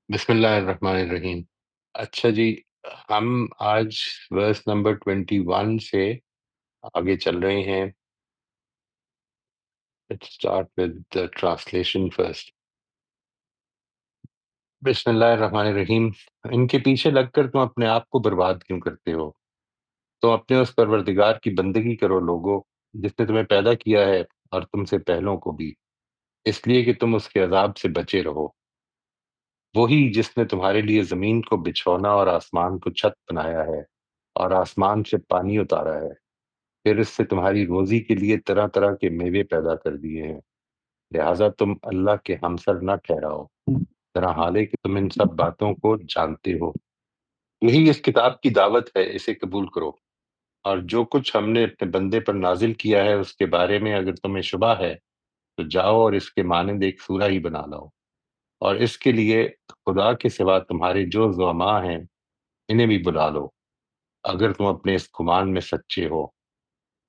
بسم اللہ الرحمن الرحیم۔ اچھا جی، ہم آج ورس نمبر 21 سے آگے چل رہے ہیں۔ Let's start with the translation first۔ بسم اللہ الرحمن الرحیم۔ ان کے پیچھے لگ کر تم اپنے آپ کو برباد کیوں کرتے ہو؟ تم اپنے اس پروردگار کی بندگی کرو لوگو، جس نے تمہیں پیدا کیا ہے اور تم سے پہلوں کو بھی، اس لیے کہ تم اس کے عذاب سے بچے رہو۔ وہی جس نے تمہارے لیے زمین کو بچھونا اور آسمان کو چھت بنایا ہے اور آسمان سے پانی اتارا ہے، پھر اس سے تمہاری روزی کے لیے طرح طرح کے میوے پیدا کر دیے ہیں، لہٰذا تم اللہ کے ہمسر نہ ٹھہراؤ، طرح حال ہے کہ تم ان سب باتوں کو جانتے ہو۔ یہی اس کتاب کی دعوت ہے، اسے قبول کرو، اور جو کچھ ہم نے اپنے بندے پر نازل کیا ہے اس کے بارے میں اگر تمہیں شبہ ہے تو جاؤ اور اس کے مانند ایک سورہ ہی بنا لاؤ، اور اس کے لیے خدا کے سوا تمہارے جو زعماء ہیں انہیں بھی بلا لو، اگر تم اپنے اس گمان میں سچے ہو۔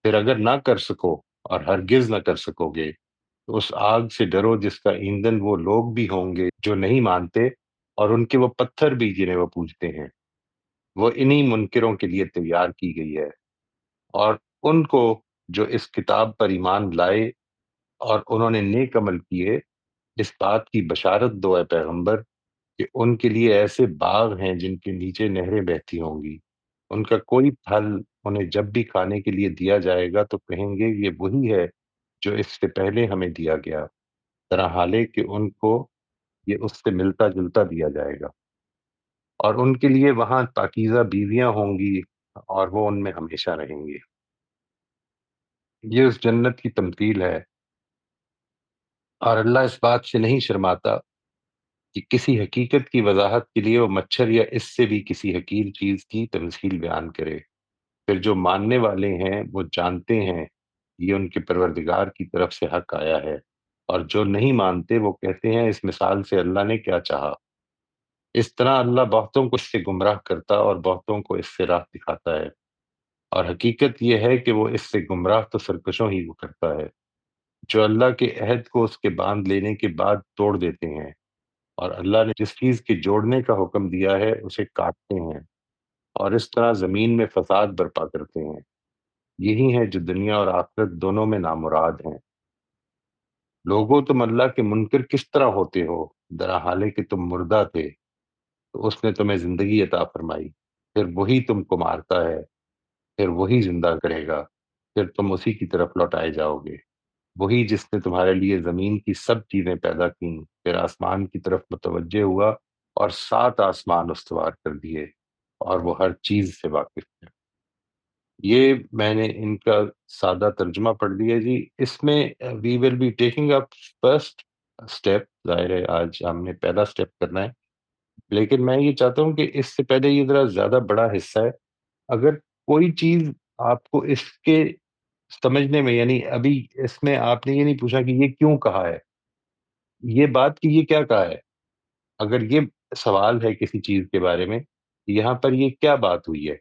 پھر اگر نہ کر سکو اور ہرگز نہ کر سکو گے تو اس آگ سے ڈرو جس کا ایندھن وہ لوگ بھی ہوں گے جو نہیں مانتے، اور ان کے وہ پتھر بھی جنہیں وہ پوجتے ہیں، وہ انہی منکروں کے لیے تیار کی گئی ہے۔ اور ان کو جو اس کتاب پر ایمان لائے اور انہوں نے نیک عمل کیے، اس بات کی بشارت دو اے پیغمبر کہ ان کے لیے ایسے باغ ہیں جن کے نیچے نہریں بہتی ہوں گی، ان کا کوئی پھل انہیں جب بھی کھانے کے لیے دیا جائے گا تو کہیں گے یہ وہی ہے جو اس سے پہلے ہمیں دیا گیا، طرح حال ہے کہ ان کو یہ اس سے ملتا جلتا دیا جائے گا، اور ان کے لیے وہاں پاکیزہ بیویاں ہوں گی اور وہ ان میں ہمیشہ رہیں گے۔ یہ اس جنت کی تمثیل ہے، اور اللہ اس بات سے نہیں شرماتا کہ کسی حقیقت کی وضاحت کے لیے وہ مچھر یا اس سے بھی کسی حقیر چیز کی تمثیل بیان کرے۔ پھر جو ماننے والے ہیں وہ جانتے ہیں یہ ان کے پروردگار کی طرف سے حق آیا ہے، اور جو نہیں مانتے وہ کہتے ہیں اس مثال سے اللہ نے کیا چاہا۔ اس طرح اللہ بہتوں کو اس سے گمراہ کرتا اور بہتوں کو اس سے راہ دکھاتا ہے، اور حقیقت یہ ہے کہ وہ اس سے گمراہ تو سرکشوں ہی وہ کرتا ہے، جو اللہ کے عہد کو اس کے باندھ لینے کے بعد توڑ دیتے ہیں، اور اللہ نے جس چیز کے جوڑنے کا حکم دیا ہے اسے کاٹتے ہیں، اور اس طرح زمین میں فساد برپا کرتے ہیں۔ یہی ہیں جو دنیا اور آخرت دونوں میں نامراد ہیں۔ لوگوں تم اللہ کے منکر کس طرح ہوتے ہو، درا حالے کہ تم مردہ تھے تو اس نے تمہیں زندگی عطا فرمائی، پھر وہی تم کو مارتا ہے، پھر وہی زندہ کرے گا، پھر تم اسی کی طرف لوٹائے جاؤ گے۔ وہی جس نے تمہارے لیے زمین کی سب چیزیں پیدا کیں، پھر آسمان کی طرف متوجہ ہوا اور 7 آسمان استوار کر دیے، اور وہ ہر چیز سے واقف ہے۔ یہ میں نے ان کا سادہ ترجمہ پڑھ دیا جی۔ اس میں we will be taking up first step, ظاہر ہے آج ہم نے پہلا اسٹیپ کرنا ہے، لیکن میں یہ چاہتا ہوں کہ اس سے پہلے یہ ذرا زیادہ بڑا حصہ ہے۔ اگر کوئی چیز آپ کو اس کے سمجھنے میں، یعنی ابھی اس میں آپ نے یہ نہیں پوچھا کہ یہ کیوں کہا ہے، یہ بات کہ یہ کیا کہا ہے، اگر یہ سوال ہے کسی چیز کے بارے میں یہاں پر یہ کیا بات ہوئی ہے،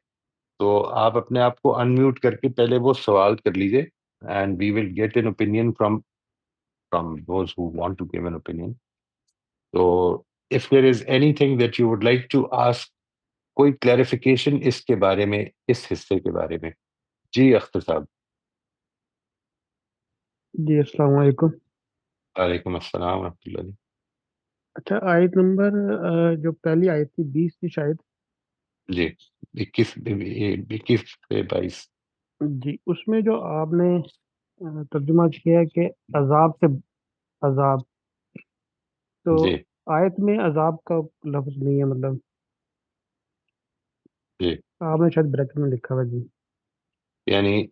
تو آپ اپنے آپ کو ان میوٹ کر کے پہلے وہ سوال کر لیجئے، and we will get an opinion from those who want to give an opinion. تو if there is anything that you would like to ask, کوئی کلیریفیکیشن اس کے بارے میں، اس حصے کے بارے میں؟ جی اختر صاحب۔ جی السلام علیکم۔ وعلیکم السلام ورحمۃ اللہ جی۔ اچھا، آیت نمبر جو پہلی آیت تھی 20 تھی شاید، جی 21 سے 22۔ جی اس میں جو آپ نے ترجمہ کیا ہے کہ عذاب سے عذاب، تو جی آیت میں عذاب کا لفظ نہیں ہے، مطلب جی، آپ نے شاید بریکٹ میں لکھا ہوا جی۔ یعنی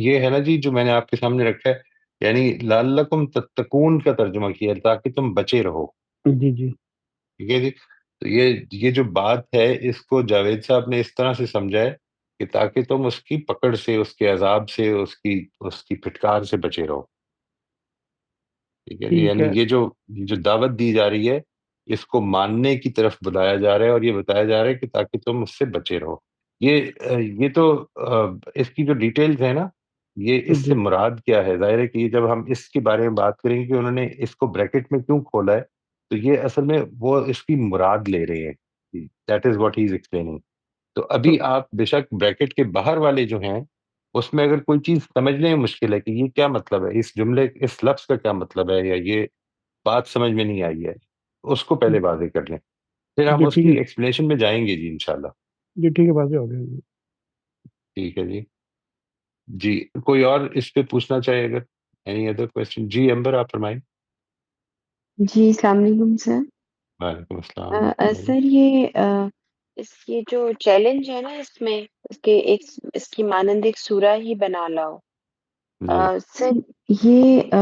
یہ ہے نا جی جو میں نے آپ کے سامنے رکھا ہے، یعنی لعلکم تتقون کا ترجمہ کیا ہے، تاکہ تم بچے رہو۔ جی جی ٹھیک ہے جی۔ تو یہ جو بات ہے اس کو جاوید صاحب نے اس طرح سے سمجھا ہے کہ تاکہ تم اس کی پکڑ سے، اس کے عذاب سے، اس کی پھٹکار سے بچے رہو۔ ٹھیک ہے جی، ٹھیک یعنی ہے یہ جو دعوت دی جا رہی ہے اس کو ماننے کی طرف بلایا جا رہا ہے، اور یہ بتایا جا رہا ہے کہ تاکہ تم اس سے بچے رہو۔ یہ تو اس کی جو ڈیٹیلز ہے نا، یہ اس سے جی مراد کیا ہے، ظاہر ہے کہ یہ جب ہم اس کے بارے میں بات کریں گے کہ انہوں نے اس کو بریکٹ میں کیوں کھولا ہے، تو یہ اصل میں وہ اس کی مراد لے رہے ہیں، that is what he is explaining. تو تو ابھی آپ بے شک بریکٹ کے باہر والے جو ہیں اس میں اگر کوئی چیز سمجھنے میں مشکل ہے کہ یہ کیا مطلب ہے، اس جملے اس لفظ کا کیا مطلب ہے، یا یہ بات سمجھ میں نہیں آئی ہے، اس کو پہلے واضح کر لیں، پھر ہم جی اس ٹھیک کی ہے، ایکسپلینیشن میں جائیں گے جی انشاءاللہ. جی ٹھیک ہے، واضح ہو گیا جی. ٹھیک ہے جی. جی کوئی اور اس پہ پوچھنا چاہے اگر، اینی ادر کوشچن؟ جی امبر آپ فرمائیں. جی السلام علیکم سر. وعلیکم السلام فرمائیے. سر یہ جو چیلنج ہے نا اس میں، اس کی مانند ایک سورہ ہی بنا لاؤ. جی سر یہ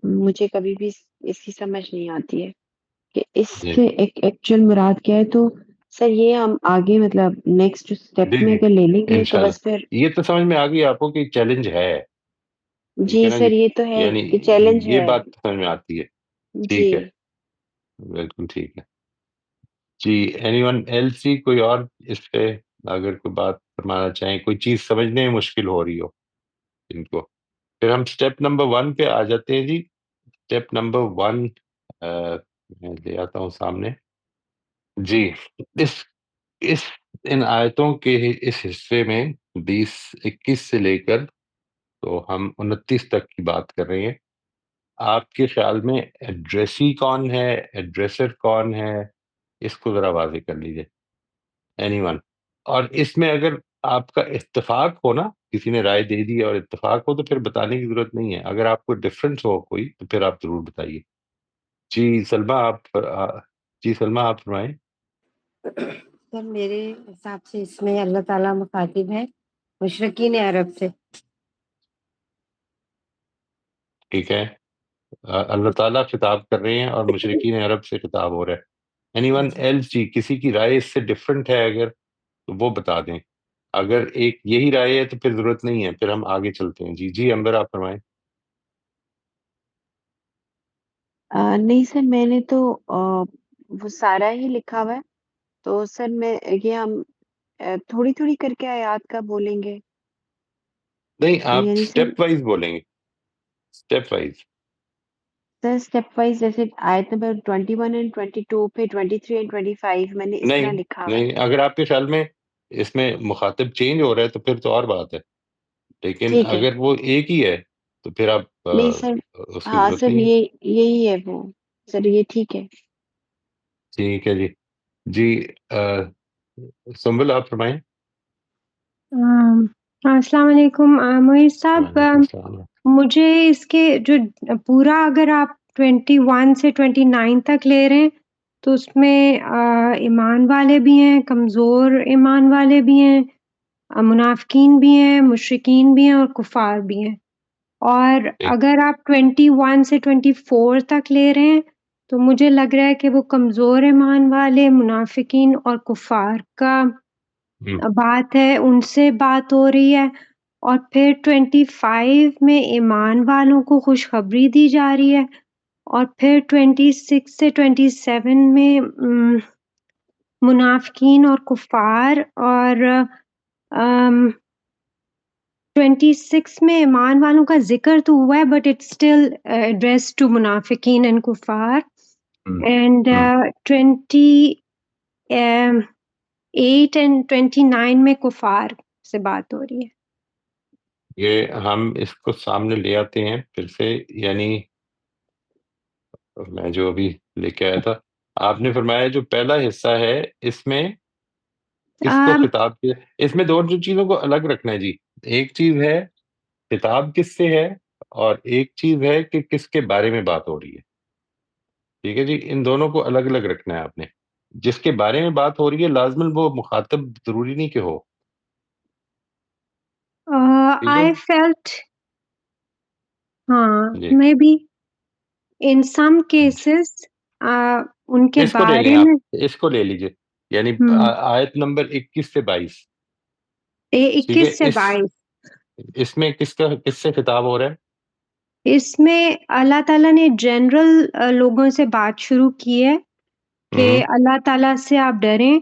مجھے کبھی بھی اس کی سمجھ نہیں آتی ہے کہ اس جی سے ایکچوئل مراد کیا ہے. تو سر یہ ہم آگے مطلب نیکسٹ جی اسٹیپ میں جی اگر لے لیں گے تو انشاءاللہ. بس پھر. یہ تو سمجھ میں آ گئی آپ کو کہ چیلنج ہے، ٹھیک ہے جی نا جی، سر یہ تو ہے یعنی کہ چیلنج یہ ہے. بات سمجھ میں آتی ہے. جی ٹھیک ہے، بالکل ٹھیک ہے جی. اینی ون ایلس جی، کوئی اور اس پہ اگر کوئی بات فرمانا چاہیں، کوئی چیز سمجھنے میں مشکل ہو رہی ہو ان کو، پھر ہم اسٹیپ نمبر 1 پہ آ جاتے ہیں جی. اسٹیپ نمبر 1 میں لے آتا ہوں سامنے جی. اس اس ان آیتوں کے اس حصے میں 21 سے لے کر تو ہم 29 تک کی بات کر رہے ہیں. آپ کے خیال میں ایڈریسی کون ہے، ایڈریسر کون ہے، اس کو ذرا واضح کر لیجیے اینی ون. اور اس میں اگر آپ کا اتفاق ہو نا، کسی نے رائے دے دی اور اتفاق ہو تو پھر بتانے کی ضرورت نہیں ہے، اگر آپ کو ڈفرینس ہو کوئی تو پھر آپ ضرور بتائیے. جی سلمہ جی سلمہ آپ فرمائیں. سر میرے حساب سے اس میں اللہ تعالیٰ مخاطب ہے مشرقین عرب سے. ٹھیک ہے، اللہ تعالیٰ خطاب کر رہے ہیں اور مشرقین عرب سے خطاب ہو رہا ہے. اینی ون جی ایلس جی، کسی کی رائے اس سے ڈفرینٹ ہے اگر تو وہ بتا دیں، اگر ایک یہی رائے ہے تو پھر ضرورت نہیں ہے، پھر ہم آگے چلتے ہیں. جی جی امبر آپ فرمائیں. نہیں سر میں نے تو وہ سارا ہی لکھا ہوا ہے. تو سر یہ ہم تھوڑی تھوڑی کر کے آیات کا بولیں گے. نہیں، آپ یعنی سر اسٹیپ وائز بولیں گے، اسٹیپ وائز. اسٹیپ وائز جیسے آیت نمبر 21 اینڈ 22 پہ 23 اینڈ 25 میں نے اس طرح نہیں لکھا ہوا ہے. نہیں، اگر آپ کے خیال میں اس میں مخاطب چینج ہو رہا ہے تو پھر تو اور بات ہے، لیکن ٹھیک ہے. اگر وہ ایک ہی ہے تو پھر آپ نہیں سر، اس کی ہاں ضرورت سر نہیں ہے. یہی ہے وہ. سر یہ ٹھیک ہے. ٹھیک ہے جی. جی سنبل آپ فرمائیں. السلام علیکم معیر صاحب. وعلیکم السلام. مجھے اس کے جو پورا اگر آپ 21 سے 29 تک لے رہے ہیں تو اس میں ایمان والے بھی ہیں، کمزور ایمان والے بھی ہیں، منافقین بھی ہیں، مشرکین بھی ہیں اور کفار بھی ہیں. اور ٹھیک. اگر آپ 21 سے 24 تک لے رہے ہیں تو مجھے لگ رہا ہے کہ وہ کمزور ایمان والے، منافقین اور کفار کا ہم، بات ہے، ان سے بات ہو رہی ہے. اور پھر 25 میں ایمان والوں کو خوشخبری دی جا رہی ہے. اور پھر 26 سے 27 میں منافقین اور کفار. اور 26 میں ایمان والوں کا ذکر تو ہوا ہے but it still address to منافقین اینڈ کفار. ہم، اینڈ ہم. 28 اینڈ 29 میں کفار سے بات ہو رہی ہے. یہ ہم اس کو سامنے لے آتے ہیں پھر سے، یعنی میں جو ابھی لے کے آیا تھا، آپ نے فرمایا جو پہلا حصہ ہے اس میں کس کو آم، خطاب کیا، اس میں دو چیزوں کو الگ رکھنا ہے جی. ایک چیز ہے خطاب کس سے ہے، اور ایک چیز ہے کہ کس کے بارے میں بات ہو رہی ہے. ٹھیک ہے جی، ان دونوں کو الگ الگ رکھنا ہے آپ نے. جس کے بارے میں بات ہو رہی ہے لازماً وہ مخاطب ضروری نہیں کہ ہو. ٹھیک ہے I felt ہاں جی. میں بھی in some cases ان کے اس کو لے لیں بارے آپ، میں اس کو لے لیجئے، یعنی ہم، آیت نمبر 21 سے 22. ٹھیک ہے، 21 سے 22 اس میں کس سے خطاب ہو رہا ہے؟ اس میں اللہ تعالیٰ نے جنرل لوگوں سے بات شروع کی ہے کہ ہوں. اللہ تعالیٰ سے آپ ڈریں.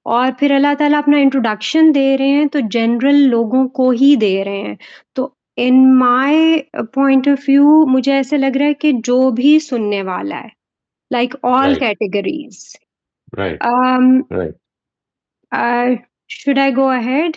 اور پھر اللہ تعالیٰ اپنا انٹروڈکشن دے رہے ہیں تو جنرل لوگوں کو ہی دے رہے ہیں. تو ان مائی پوائنٹ آف ویو مجھے ایسے لگ رہا ہے کہ جو بھی سننے والا ہے like all Right. categories. Right. Right. Should I go ahead?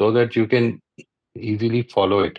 so that you can easily follow it.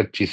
25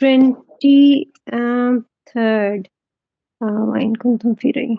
23rd وإن كنتم في ريب.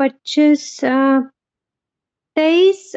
25 23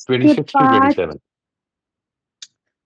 26 to 27.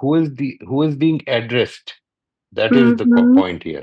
who is being addressed, that is the point here.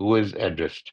who is addressed.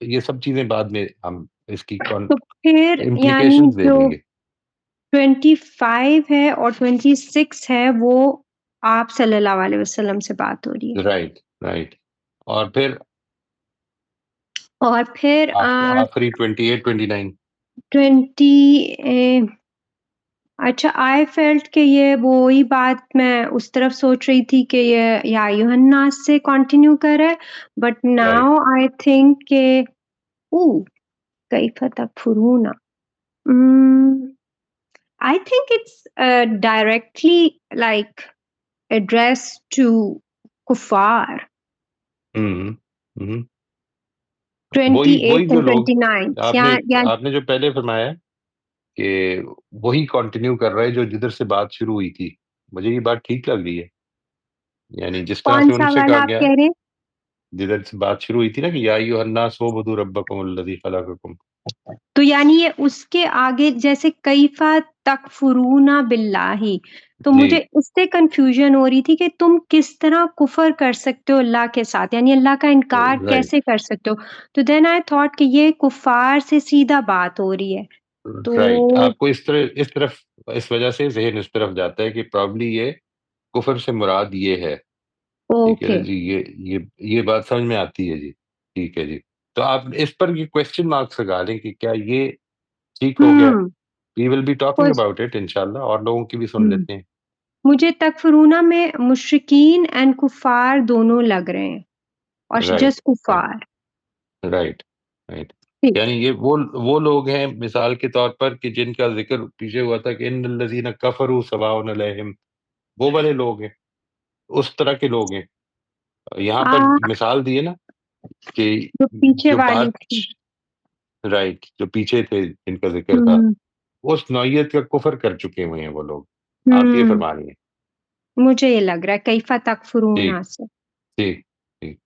یہ سب چیزیں بعد میں ہم اس کی تو پھر یعنی امپلیکیشنز دے جو لیں گے. 25 ہے اور 26 ہے وہ آپ صلی اللہ علیہ وسلم سے بات ہو رہی ہے. Right right. اور پھر آخری 28 29. 20 اچھا آئی فیلٹ کہ یہ وہی بات میں اس طرف سوچ رہی تھی کہ یہ یا ایھا الناس سے کنٹینیو کرے, بٹ ناؤ آئی تھنک کہ کیف تکفرون, I think it's directly like address to کفار. وہی 28 جو and لوگ 29 آپ نے جو پہلے فرمایا کہ وہی کنٹینیو کر رہا ہے جو جدھر سے بات شروع ہوئی تھی, مجھے یہ بات ٹھیک لگ رہی ہے. یعنی جس طرح کون سے ان سا سے کہا والا آپ گیا, کہہ رہے ہیں؟ جدھر سے بات شروع ہوئی تھی نا کہ یا ایھا الناس اعبدوا ربکم الذی خلقکم. تو یعنی یہ اس کے آگے جیسے کیفا تکفرون باللہ, تو جی مجھے اس سے کنفیوژن ہو رہی تھی کہ تم کس طرح کفر کر سکتے ہو اللہ کے ساتھ, یعنی اللہ کا انکار رائٹ کیسے کر سکتے ہو. تو دین آئی تھاٹ کہ یہ کفار سے سیدھا بات ہو رہی ہے. تو رائٹ. آپ کو اس وجہ سے ذہن اس طرف جاتا ہے کہ پرابلی یہ کفر سے مراد یہ ہے. ٹھیک ہے اوکے, جی, یہ بات سمجھ میں آتی ہے جی. ٹھیک ہے جی. تو آپ اس پر یہ کوشچن مارکس لگا لیں کہ کیا یہ ٹھیک ہو گیا. We will be talking about it انشاءاللہ, اور لوگوں کی بھی سن لیتے ہیں. مجھے تکفرونہ میں مشرکین اینڈ کفار دونوں لگ رہے ہیں, اور رائٹ جسٹ کفار. Right right. ٹھیک یعنی یہ وہ لوگ ہیں مثال کے طور پر کہ جن کا ذکر پیچھے ہوا تھا کہ ان الذین کفروا سواء علیہم, وہ والے لوگ ہیں, اس طرح کے لوگ ہیں. یہاں پر مثال دی ہے نا کہ جو پیچھے جو والی بات تھی. رائٹ جو پیچھے تھے جن کا ذکر تھا, اس نوعیت کا کفر کر چکے ہوئے ہیں وہ لوگ. آپ یہ فرما رہی ہیں. مجھے یہ لگ رہا ہے کیفا تکفرون ٹھیک سے. ٹھیک ٹھیک.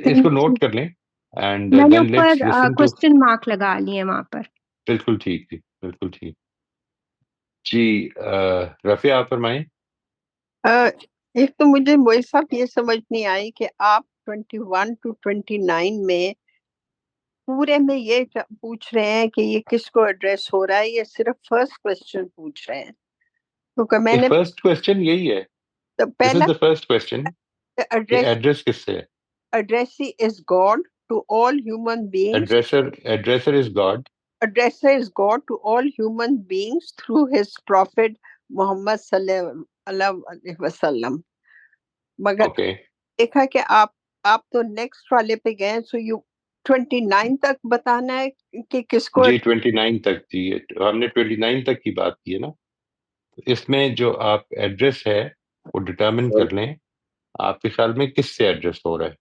اس کو نوٹ کر لیں اینڈ میں نے دین اوپر let's listen to. Question mark لگا لیے وہاں پر. بالکل ٹھیک جی, بالکل ٹھیک جی. رفیع آپ فرمائیں. ایک تو مجھے وہی صاحب یہ سمجھ نہیں آئی کہ آپ 21 to 29 میں پورے میں یہ پوچھ رہے ہیں کہ یہ کس کو ایڈریس ہو رہا ہے, یہ صرف فرسٹ کوسچن پوچھ رہے ہیں. کیونکہ میں نے فرسٹ کوشچن یہی ہے, دس پہلا از دا فرسٹ کوشچن کہ ایڈریس ایڈریس کس سے ہے. Addressee is God to all human beings. Addresser is God. Addresser is God to all human beings through his prophet Muhammad sallallahu alaihi wasallam. مگر okay دیکھا کہ آپ تو next والے پہ گئے, سو یو 29 تک بتانا ہے کہ کس کو. جی 29 تک جی, ہم نے 29 تک کی بات کی ہے نا. اس میں جو آپ ایڈریس ہے وہ ڈٹرمن کر لیں آپ کے خیال میں کس سے ایڈریس ہو رہا ہے.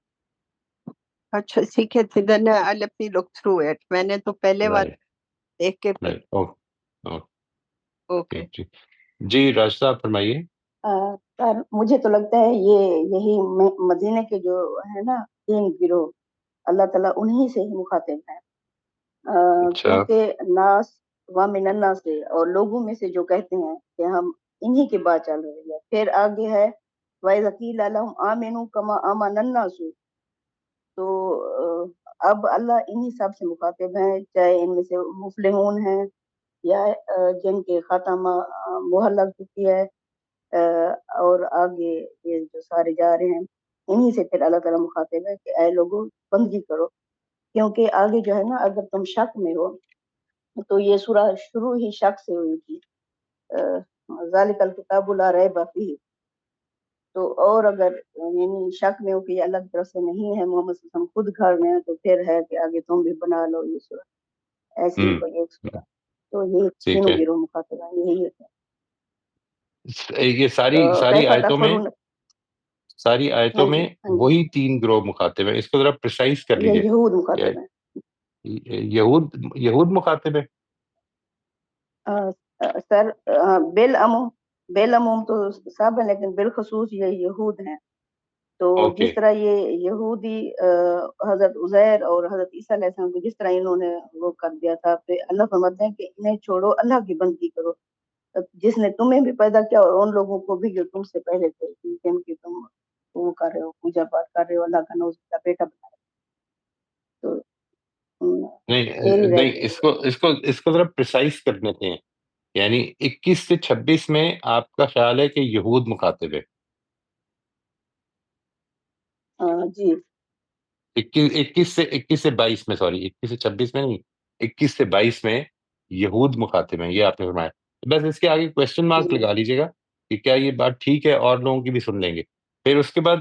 اچھا ٹھیک ہے, then I let me look through it. میں نے تو پہلے رائٹ والا دیکھ کے پھر. رائٹ. اوکے جی جی راج صاحب فرمائیے. سر مجھے تو لگتا ہے یہی مدینے کے جو ہے نا 3 گروہ, اللہ تعالیٰ انہی سے ہی مخاطب ہے. اچھا کیونکہ ناس وامن الناس سے, اور لوگوں میں سے جو کہتے ہیں کہ ہم انہی کی بات چل رہی ہے. پھر آگے ہے وَإِذَا قِيلَ لَهُمْ آمِنُوا كَمَا آمَنَ النَّاسُ, تو اب اللہ انہی سب سے مخاطب ہیں, چاہے ان میں سے مفلحون ہیں یا جن کے خاتمہ مہر لگ چکی ہے, اور آگے یہ جو سارے جا رہے ہیں انہی سے پھر اللہ تعالیٰ مخاطب ہے کہ اے لوگوں بندگی کرو. کیونکہ آگے جو ہے نا اگر تم شک میں ہو تو یہ سورہ شروع ہی شک سے ہوئی تھی, ذالک الکتاب لا ریب فیہ. تو اور اگر یعنی شک میں ہو کہ یہ اللہ کی طرف سے نہیں ہے, محمد صلی اللہ علیہ وسلم خود گھر میں ہے, تو پھر ہے کہ آگے تم بھی بنا لو یہ سورہ, ایسی ہوں کوئی ایک سورہ. تو یہ ٹھیک تینوں ہے. گروہ مخاطب ہیں, یہی ہے. یہ تو ساری کیسا آیتوں میں تکفرون. آیتوں ہاں میں جی ہاں جی, وہی 3 گروہ مخاطب ہیں. اس کو ذرا پریسائز کر یہ لیجئے. یہود مخاطب ہیں. یہود مخاطب ہے. سر بالعموم تو سب ہیں, لیکن بالخصوص یہ یہود ہیں. تو اوکے جس طرح یہ یہودی حضرت عزیر اور حضرت عیسیٰ علیہ السلام کو جس طرح انہوں نے وہ کر دیا تھا, پھر اللہ فرماتے ہیں کہ انہیں چھوڑو, اللہ کی بندگی کرو, جس نے تمہیں بھی پیدا کیا اور ان لوگوں کو بھی جو تم سے پہلے تھے, جن کی تم وہ کر رہے ہو, پوجا پاٹ کر رہے ہو, اللہ کا نوز کا بیٹا بنا رہے ہو. نہیں نہیں، اس کو ذرا پریسائز کر لیتے ہیں. یعنی 21 سے 26 میں آپ کا خیال ہے کہ یہود مخاطب ہے؟ جی 21 سے 22 میں، سوری 21 سے 26 میں نہیں، 21 سے 22 میں یہود مخاطب ہیں، یہ آپ نے فرمایا. بس اس کے آگے کوشچن مارک جی لگا لیجیے گا کہ کیا یہ بات ٹھیک ہے، اور لوگوں کی بھی سن لیں گے. پھر اس کے بعد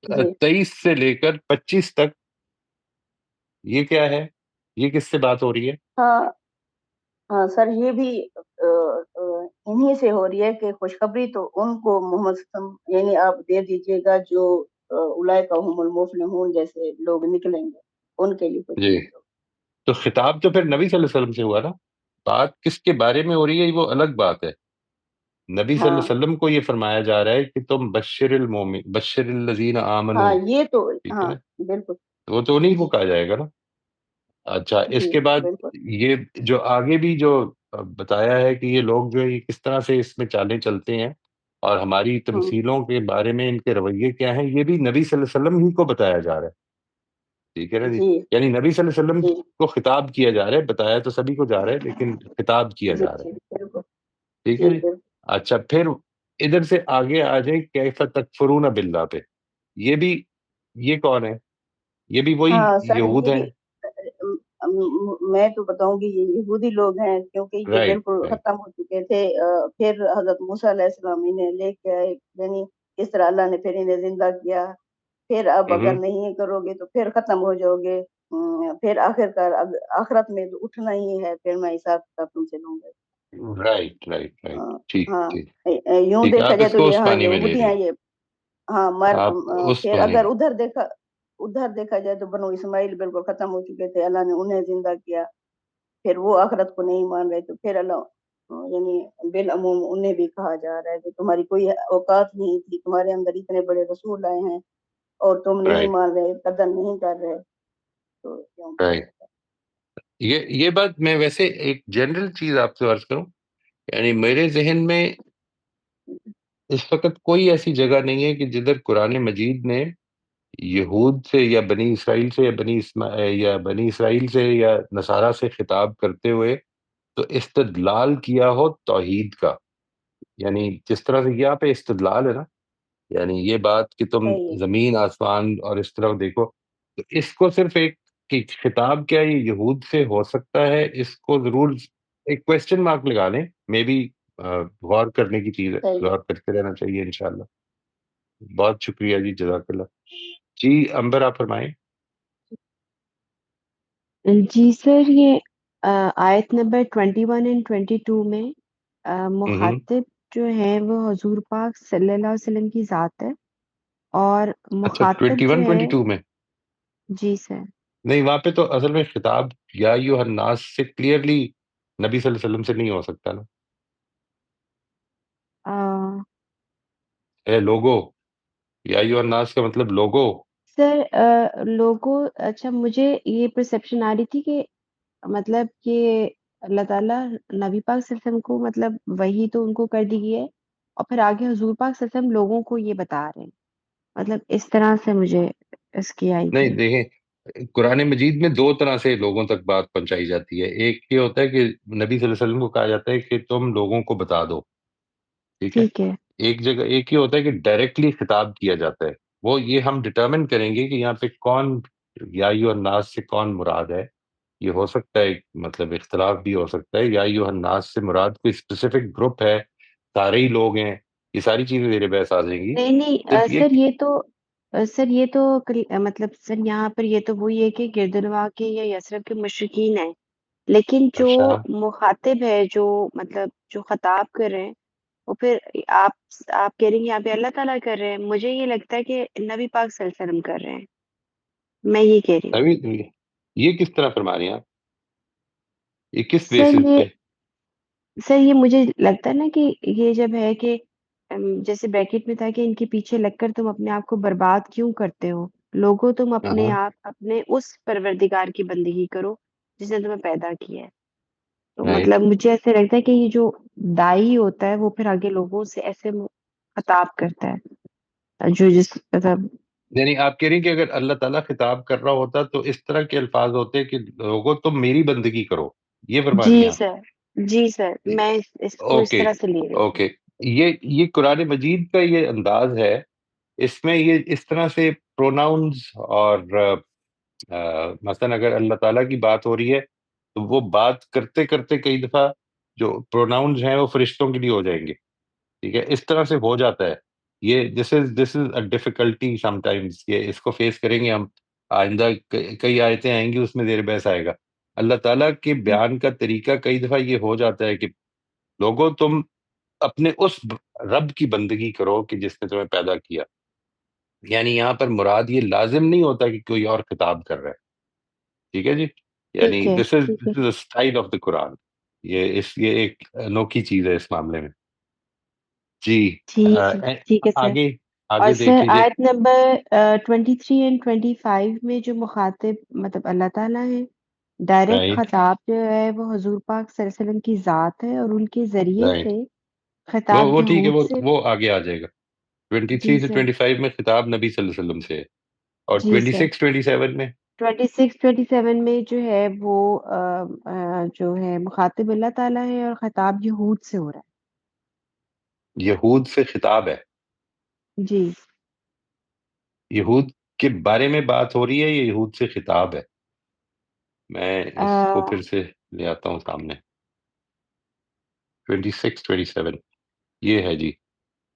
جی 23 سے لے کر 25 تک یہ کیا ہے؟ یہ کس سے بات ہو رہی ہے؟ ہاں ہاں سر، یہ بھی انہی سے ہو رہی ہے کہ خوشخبری تو ان کو محمد صلی اللہ علیہ وسلم یعنی آپ دے دیجیے گا جو اولئک هم المفلحون جیسے لوگ نکلیں گے، ان کے لیے جی، خوشخبری. تو خطاب تو پھر نبی صلی اللہ علیہ وسلم سے ہوا نا. بات کس کے بارے میں ہو رہی ہے وہ الگ بات ہے. نبی صلی اللہ ہاں علیہ وسلم کو یہ فرمایا جا رہا ہے کہ تم بشر الذین آمنو، ہاں یہ تو ٹھیک ہے ہاں نا. بالکل. وہ تو نہیں کو جی کہا جائے گا نا. اچھا، اس جی کے بعد بالکل. یہ جو آگے بھی جو بتایا ہے کہ یہ لوگ جو ہے یہ کس طرح سے اس میں چالیں چلتے ہیں، اور ہماری ہوں تمثیلوں کے بارے میں ان کے رویے کیا ہیں، یہ بھی نبی صلی اللہ علیہ وسلم ہی کو بتایا جا رہا ہے. ٹھیک ہے نا جی. جی یعنی نبی صلی اللہ علیہ وسلم جی کو خطاب کیا جا رہا ہے، بتایا تو سبھی کو جا رہا ہے لیکن خطاب کیا جی جا رہا ہے. جی بالکل. ٹھیک ہے جی جی. بالکل. اچھا، پھر ادھر سے آگے آ جائیں کیف تکفرون باللہ پہ. یہ بھی، یہ کون ہے؟ یہ بھی وہی ہاں سر، یہود یہ بھی ہیں. میں تو بتاؤں گی یہ یہودی لوگ ہیں، کیونکہ یہ رائٹ بالکل رائٹ. ختم ہو چکے تھے. پھر حضرت موسیٰ علیہ السلام انہیں لے کے آئے، یعنی اس طرح اللہ نے پھر انہیں زندہ کیا. پھر اب اگر نہیں کرو گے تو پھر ختم ہو جاؤ گے. پھر آخر کار آخرت میں تو اٹھنا ہی ہے، پھر میں حساب کتاب تم سے لوں گا. Right right right. ٹھیک ہاں ٹھیک یوں ٹھیک ہے، دیکھا آپ جائے اس تو کو یہ ہاں عثمانی میں لے یہودی رہی ہیں ہیں. یہ. ہاں آپ پھر عثمانی. اگر ادھر دیکھا جائے تو بنو اسماعیل بالکل ختم ہو چکے تھے، اللہ نے انہیں زندہ کیا. پھر وہ آخرت کو نہیں مان رہے تو پھر اللہ یعنی بالعموم انہیں بھی کہا جا رہا ہے کہ تمہاری کوئی اوقات نہیں تھی، تمہارے اندر اتنے بڑے رسول آئے ہیں اور تم نہیں رائٹ مان رہے، قدر نہیں کر رہے. تو کیوں کیا رائٹ. جاتا یہ بات میں ویسے ایک جنرل چیز آپ سے عرض کروں، یعنی میرے ذہن میں اس وقت کوئی ایسی جگہ نہیں ہے کہ جدھر قرآن مجید نے یہود سے یا بنی اسرائیل سے یا بنی اسرائیل سے یا نصارہ سے خطاب کرتے ہوئے تو استدلال کیا ہو توحید کا. یعنی جس طرح سے یہاں پہ استدلال ہے نا، یعنی یہ بات کہ تم ہے. زمین آسمان اور اس طرح دیکھو، تو اس کو صرف ایک کہ خطاب کیا یہ یہود سے ہو سکتا ہے، اس کو ضرور ایک کوشچن مارک لگا لیں. مے بی غور کرنے کی چیز ہے، صحیح. غور کرتے رہنا چاہیے انشاءاللہ. بہت شکریہ جی، جزاک اللہ. جی امبر، آپ فرمائیں. جی سر، یہ آیت نمبر 21 اینڈ 22 میں ہوں. مخاطب جو ہے وہ حضور پاک صلی اللہ علیہ وسلم کی ذات ہے، اور اچھا، مخاطب جو 21 ہے 22 میں جی سر نہیں، وہاں پہ تو اصل میں خطاب یا ایھا الناس سے کلیئرلی نبی صلی اللہ علیہ وسلم سے نہیں ہو سکتا نا. آ، اے لوگو، یا ایھا الناس کا مطلب لوگو. سر لوگوں، اچھا مجھے یہ پرسیپشن آ رہی تھی کہ مطلب کہ اللہ تعالیٰ نبی پاک صلی اللہ علیہ وسلم کو مطلب وہی تو ان کو کر دی گئی ہے، اور پھر آگے حضور پاک صلی اللہ علیہ وسلم لوگوں کو یہ بتا رہے ہیں، مطلب اس طرح سے مجھے اس کی آئی نہیں تھی. دیکھیں، قرآن مجید میں دو طرح سے لوگوں تک بات پہنچائی جاتی ہے. ایک یہ ہوتا ہے کہ نبی صلی اللہ علیہ وسلم کو کہا جاتا ہے کہ تم لوگوں کو بتا دو. ٹھیک ہے. ٹھیک ہے. ایک جگہ ایک یہ ہوتا ہے کہ ڈائریکٹلی خطاب کیا جاتا ہے. وہ یہ ہم ڈٹرمن کریں گے کہ یہاں پہ کون یا ایھا الناس سے کون مراد ہے. یہ ہو سکتا ہے مطلب اختلاف بھی ہو سکتا ہے، یا ایھا الناس سے مراد کوئی اسپیسیفک گروپ ہے، سارے ہی لوگ ہیں. یہ ساری چیزیں میرے بحث آ جائیں گی. نہیں نہیں صرف یہ سر، یہ تو سر یہ تو مطلب سر یہاں پر یہ تو وہی ہے کہ گردنوا کے یا یثرب کے مشرکین ہیں، لیکن جو اچھا. مخاطب ہے، جو مطلب جو خطاب کر رہے ہیں، وہ پھر آپ کہہ رہی ہیں یہاں پہ اللہ تعالیٰ کر رہے ہیں. مجھے یہ لگتا ہے کہ نبی پاک صلی اللہ علیہ وسلم کر رہے ہیں، میں یہ کہہ رہی ہوں. یہ کس طرح فرما رہی ہیں آپ؟ یہ کس سر بیسس یہ پہ؟ سر یہ مجھے لگتا ہے نا کہ یہ جب ہے کہ جیسے بریکٹ میں تھا کہ ان کے پیچھے لگ کر تم اپنے آپ کو برباد کیوں کرتے ہو، لوگوں تم اپنے ہاں. آپ اپنے اس پروردگار کی بندگی کرو جس نے تمہیں پیدا کیا ہے. تو رائٹ. مطلب مجھے ایسے لگتا ہے کہ یہ جو دائی ہوتا ہے وہ پھر آگے لوگوں سے ایسے خطاب کرتا ہے جو جس مطلب یعنی آپ کہہ رہی ہیں کہ اگر اللہ تعالیٰ خطاب کر رہا ہوتا تو اس طرح کے الفاظ ہوتے کہ لوگوں تم میری بندگی کرو، یہ فرما رہی جی ہیں آپ؟ سر، جی سر، میں اس کو اس اوکے طرح سے لے رہی تھی. اوکے، یہ قرآن مجید کا یہ انداز ہے، اس میں یہ اس طرح سے پروناؤنز اور مثلا اگر اللہ تعالیٰ کی بات ہو رہی ہے تو وہ بات کرتے کرتے کئی دفعہ جو پروناؤنز ہیں وہ فرشتوں کے لیے ہو جائیں گے، ٹھیک ہے، اس طرح سے ہو جاتا ہے. یہ دس از اے ڈیفیکلٹی سم ٹائمز، یہ اس کو فیس کریں گے ہم آئندہ، کئی آیتیں آئیں گی اس میں زیر بحث آئے گا. اللہ تعالیٰ کے بیان کا طریقہ کئی دفعہ یہ ہو جاتا ہے کہ لوگوں تم اپنے اس رب کی بندگی کرو کہ جس نے تمہیں پیدا کیا. یعنی یہاں پر مراد یہ لازم نہیں ہوتا کہ کوئی اور خطاب کر رہا ہے، ٹھیک ہے جی. ٹھیک یعنی ہے، دس از ٹھیک ہے. دس از اسٹائل آف دا قرآن، یہ ایک انوکھی چیز ہے اس معاملے میں. جی ٹھیک ہے، ٹھیک ہے سر. آگے اور آگے سر دیکھ لیجیے. آیت نمبر 23 اینڈ 25 میں جو مخاطب مطلب اللہ تعالیٰ ہے، ڈائریکٹ رائٹ خطاب جو ہے وہ حضور پاک صلی اللہ علیہ وسلم کی ذات ہے، اور ان کے ذریعے رائٹ، سے خطاب وہ ٹھیک ہے، یہود سے. وہ آگے آ جائے گا. جی 23 سے سر، 25 میں خطاب نبی صلی اللہ علیہ وسلم سے ہے، اور جی سر. 26 27 میں 26 27 میں جو ہے وہ جو ہے مخاطب اللہ تعالیٰ ہے، اور خطاب یہود سے ہو رہا یہود سے خطاب ہے. ہے. جی یہود کے بارے میں بات ہو رہی ہے، یہ یہود سے خطاب ہے. میں اس کو پھر سے لے آتا ہوں سامنے. 26 27 یہ ہے جی،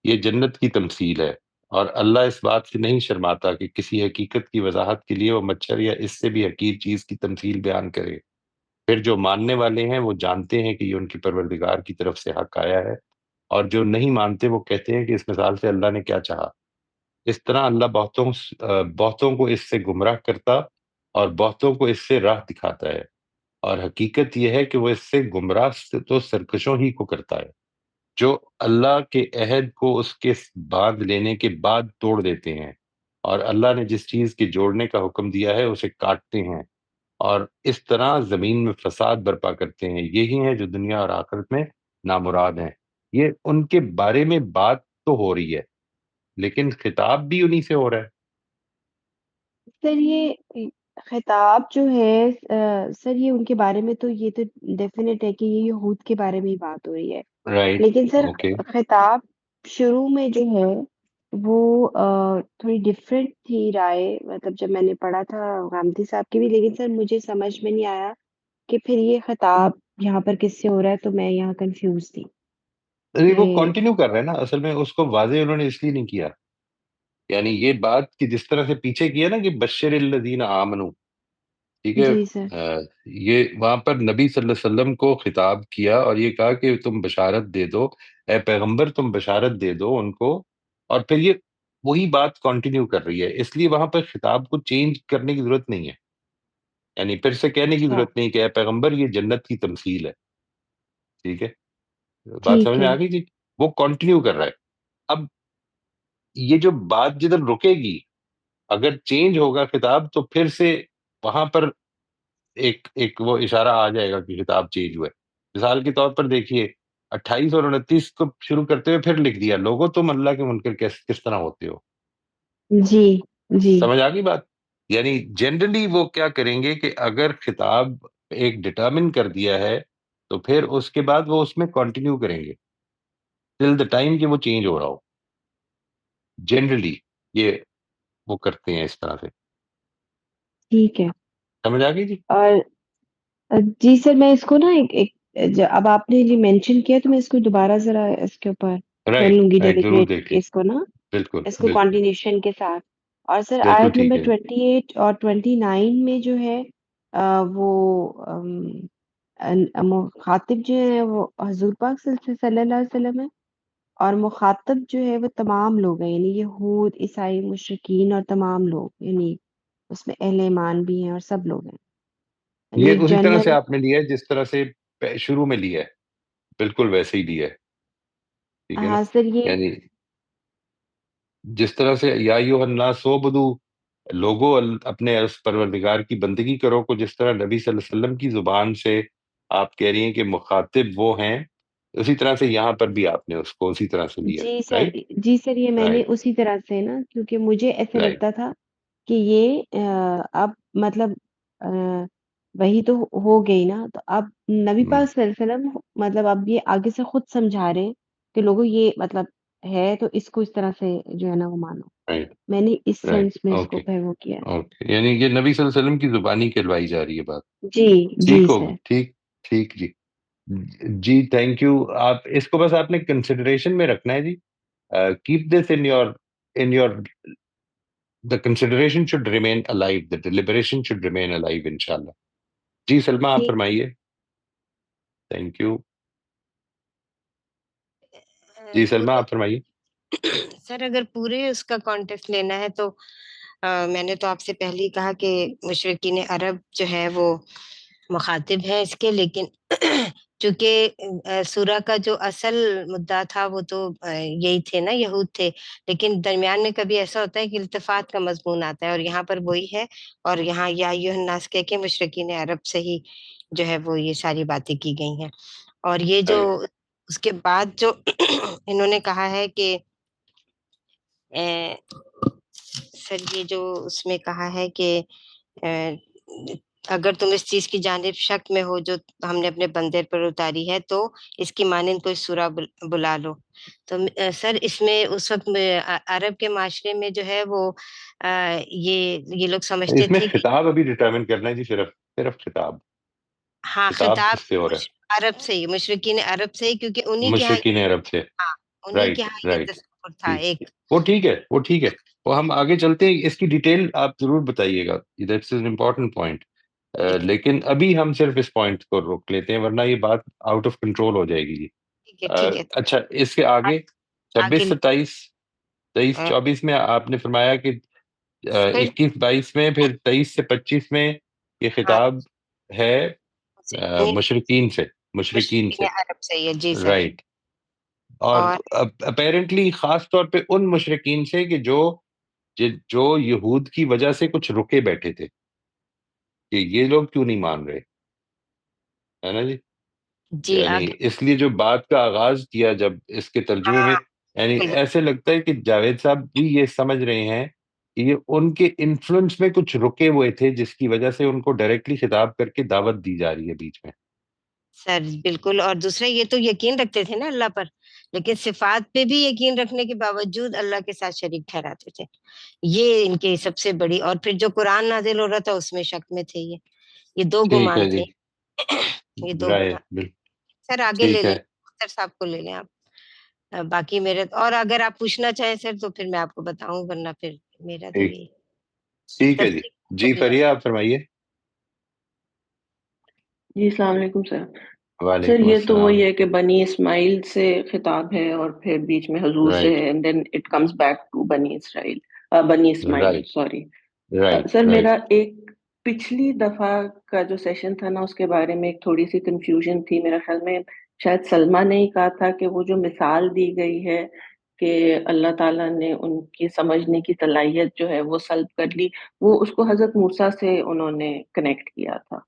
یہ جنت کی تمثیل ہے، اور اللہ اس بات سے نہیں شرماتا کہ کسی حقیقت کی وضاحت کے لیے وہ مچھر یا اس سے بھی حقیر چیز کی تمثیل بیان کرے. پھر جو ماننے والے ہیں وہ جانتے ہیں کہ یہ ان کی پروردگار کی طرف سے حق آیا ہے، اور جو نہیں مانتے وہ کہتے ہیں کہ اس مثال سے اللہ نے کیا چاہا. اس طرح اللہ بہتوں کو اس سے گمراہ کرتا اور بہتوں کو اس سے راہ دکھاتا ہے، اور حقیقت یہ ہے کہ وہ اس سے گمراہ تو سرکشوں ہی کو کرتا ہے، جو اللہ کے عہد کو اس کے باندھ لینے کے بعد توڑ دیتے ہیں، اور اللہ نے جس چیز کے جوڑنے کا حکم دیا ہے اسے کاٹتے ہیں، اور اس طرح زمین میں فساد برپا کرتے ہیں. یہی ہیں جو دنیا اور آخرت میں نامراد ہیں. یہ ان کے بارے میں بات تو ہو رہی ہے، لیکن خطاب بھی انہی سے ہو رہا ہے. سر، یہ خطاب جو ہے سر، یہ ان کے بارے میں تو یہ تو ڈیفینیٹ ہے کہ یہ یہود کے بارے میں ہی بات ہو رہی ہے. رائٹ، لیکن سر اوکے. خطاب شروع میں جو ہے وہ تھوڑی ڈفرینٹ تھی رائے، مطلب جب میں نے پڑھا تھا غامدی صاحب کی بھی، لیکن سر مجھے سمجھ میں نہیں آیا کہ پھر یہ خطاب یہاں پر کس سے ہو رہا ہے، تو میں یہاں کنفیوز تھی وہ کہ کنٹینیو کر رہے ہیں نا، اصل میں اس کو واضح انہوں نے اس لیے نہیں کیا. یعنی یہ بات کہ جس طرح سے پیچھے کیا نا کہ بشر الذین آمنو، ٹھیک ہے، جی سر، یہ وہاں پر نبی صلی اللہ علیہ وسلم کو خطاب کیا اور یہ کہا کہ تم بشارت دے دو، اے پیغمبر تم بشارت دے دو ان کو. اور پھر یہ وہی بات کنٹینیو کر رہی ہے، اس لیے وہاں پر خطاب کو چینج کرنے کی ضرورت نہیں ہے. یعنی پھر سے کہنے کی اچھا، ضرورت نہیں کہ اے پیغمبر یہ جنت کی تمثیل ہے، ٹھیک ہے. بات سمجھ ٹھیک میں ہے، آ گئی جی؟ وہ کنٹینیو کر رہا ہے. اب یہ جو بات جدھر رکے گی، اگر چینج ہوگا خطاب تو پھر سے وہاں پر ایک وہ اشارہ آ جائے گا کہ خطاب چینج ہوا ہے. مثال کے طور پر دیکھیے 28 اور 29 کو شروع کرتے ہوئے پھر لکھ دیا لوگوں تم اللہ کے منکر کس طرح ہوتے ہو. جی جی سمجھ آ گئی بات؟ یعنی جنرلی وہ کیا کریں گے کہ اگر خطاب ایک ڈٹرمن کر دیا ہے تو پھر اس کے بعد وہ اس میں کنٹینیو کریں گے ٹل دا ٹائم کہ وہ چینج ہو رہا ہو. جنرلی یہ وہ کرتے ہیں اس طرح سے. ٹھیک ہے. سمجھ آ گئی جی؟ اور جی سر، میں اس کو نا اب آپ نے یہ مینشن کیا تو میں اس کو دوبارہ ذرا اس کے اوپر کر رائٹ لوں گی رائٹ، ضرور ڈیلیبریٹ دیکھیے. اس کو نا، بالکل اس کو بالکل کانٹینیوشن کے ساتھ. اور سر بالکل آیت ٹھیک نمبر ہے. 28 اور 29 میں جو ہے وہ مخاطب جو ہے وہ حضور پاک صلی اللہ علیہ وسلم ہے، اور مخاطب جو ہے وہ تمام لوگ ہیں، یعنی یہود، عیسائی، مشرکین اور تمام لوگ، یعنی اس میں اہل ایمان بھی ہیں اور سب لوگ ہیں، یعنی یہ ایک اسی طرح سے جنرل. آپ نے لیا ہے جس طرح سے شروع میں لیا ہے، بالکل ویسے ہی لیا ہے، ٹھیک ہے نا. ہاں سر، یہ یعنی جس طرح سے یا ایھا الناس اعبدوا، لوگوں اپنے اس پروردگار کی بندگی کرو کو جس طرح نبی صلی اللہ علیہ وسلم کی زبان سے آپ کہہ رہی ہیں کہ مخاطب وہ ہیں اسی طرح سے یہاں پر بھی آپ نے اس کو اسی طرح سے لیا. جی سر، رائٹ جی سر، یہ میں نے رائٹ اسی طرح سے نا، کیونکہ مجھے ایسے رائٹ لگتا تھا کہ یہ اب مطلب وہی تو ہو گئی نا، تو اب نبی پاک صلی اللہ علیہ وسلم مطلب اب یہ آگے سے خود سمجھا رہے ہیں کہ لوگوں یہ مطلب ہے تو اس کو اس طرح سے جو ہے نا وہ مانو. رائٹ میں نے اس رائٹ. سینس میں اس کو اوکے پھر وہ کیا. اوکے، یعنی یہ نبی صلی اللہ علیہ وسلم کی زبانی کہلوائی جا رہی ہے بات. جی جی ٹھیک سر. ہوگی، ٹھیک ٹھیک جی. جی تھینک یو. آپ اس کو بس آپ نے کنسیڈریشن میں رکھنا ہے جی. Keep this in your the consideration should remain alive, the deliberation should remain alive انشاءاللہ. جی سلمہ آپ ٹھیک. فرمائیے. Thank you. جی سلمہ پورے آپ فرمائیے. سر اگر پورے اس کا کانٹیکٹ لینا ہے تو میں نے تو آپ سے پہلے ہی کہا کہ مشرقین عرب جو ہے وہ مخاطب ہے اس کے، لیکن چونکہ سورہ کا جو اصل مدعا تھا وہ تو یہی تھے نا، یہود تھے، لیکن درمیان میں کبھی ایسا ہوتا ہے کہ التفات کا مضمون آتا ہے، اور یہاں پر وہی ہے، اور یہاں یا ایھا الناس کہہ کے مشرقین عرب سے ہی جو ہے وہ یہ ساری باتیں کی گئی ہیں. اور یہ جو اس کے بعد جو انہوں نے کہا ہے کہ سر یہ جو اس میں کہا ہے کہ اگر تم اس چیز کی جانب شک میں ہو جو ہم نے اپنے بندے پر اتاری ہے تو اس کی مانند کوئی سورہ بلا لو. تو سر اس میں اس وقت عرب کے معاشرے میں جو ہے وہ یہ لوگ سمجھتے اس میں تھے کہ خطاب ابھی ڈٹرمن کرنا ہے جی، صرف خطاب. ہاں خطاب خطاب کس سے ہو رہا ہے؟ عرب سے ہی، مشرقین عرب سے ہی، کیونکہ انہی کے ہاں مشرقین عرب سے. ہاں انہی کے رائٹ ہاں یہ رائٹ. تصور تھا ایک. وہ ٹھیک ہے، وہ ٹھیک ہے. وہ ہم آگے چلتے ہیں، اس کی ڈیٹیل آپ ضرور بتائیے گا. That's an important point. لیکن ابھی ہم صرف اس پوائنٹ کو روک لیتے ہیں، ورنہ یہ بات آؤٹ آف کنٹرول ہو جائے گی جی. ٹھیک ہے اچھا، اس کے آگے 26 آگے 27 23 24 میں آپ نے فرمایا کہ پھر 21 22 میں، پھر 23 سے 25 میں یہ ہاں خطاب ہے مشرقین سے. مشرقین مشرقین سے عرب سے ہی ہے. جی سر. رائٹ. اور اور اپیرنٹلی خاص طور پہ ان مشرقین سے کہ جو یہود کی وجہ سے کچھ رکے بیٹھے تھے کہ یہ لوگ کیوں نہیں مان رہے، ہے نا جی. جی یعنی آگے. اس لیے جو بات کا آغاز کیا جب اس کے ترجمے میں، ہاں یعنی بالکل ایسے لگتا ہے کہ جاوید صاحب بھی یہ سمجھ رہے ہیں کہ یہ ان کے انفلوئنس میں کچھ رکے ہوئے تھے جس کی وجہ سے ان کو ڈائریکٹلی خطاب کر کے دعوت دی جا رہی ہے بیچ میں. سر بالکل. اور دوسرا یہ تو یقین رکھتے تھے نا اللہ پر، لیکن صفات پہ بھی یقین رکھنے کے باوجود اللہ کے ساتھ شریک ٹھہراتے تھے. یہ ان کی سب سے بڑی، اور پھر جو قرآن نازل ہو رہا تھا اس میں شک میں تھے. یہ دو ٹھیک ہے گمان جی. تھے. یہ دو رائٹ. گمان. سر آگے لے ٹھیک لیں، ہے. سر صاحب کو لے لیں آپ. باقی میرے، اور اگر آپ پوچھنا چاہیں سر تو پھر میں آپ کو بتاؤں، ورنہ پھر میرا تو ٹھیک یہ ٹھیک ہے جی. تصدیق جی کبھی فریہ آپ فرمائیے. جی السلام علیکم سر. سر وعلیکم یہ تو السلام. وہی ہے کہ بنی اسماعیل سے خطاب ہے اور پھر بیچ میں حضور سے رائٹ ہے، and then it comes back to بنی اسماعیل right sorry. Right sir right. میرا ایک پچھلی دفعہ کا جو سیشن تھا نا اس کے بارے میں ایک تھوڑی سی کنفیوژن تھی میرا خیال میں. شاید سلمہ نے ہی کہا تھا کہ وہ جو مثال دی گئی ہے کہ اللہ تعالیٰ نے ان کی سمجھنے کی صلاحیت جو ہے وہ سلب کر لی، وہ اس کو حضرت موسیٰ سے انہوں نے کنیکٹ کیا تھا.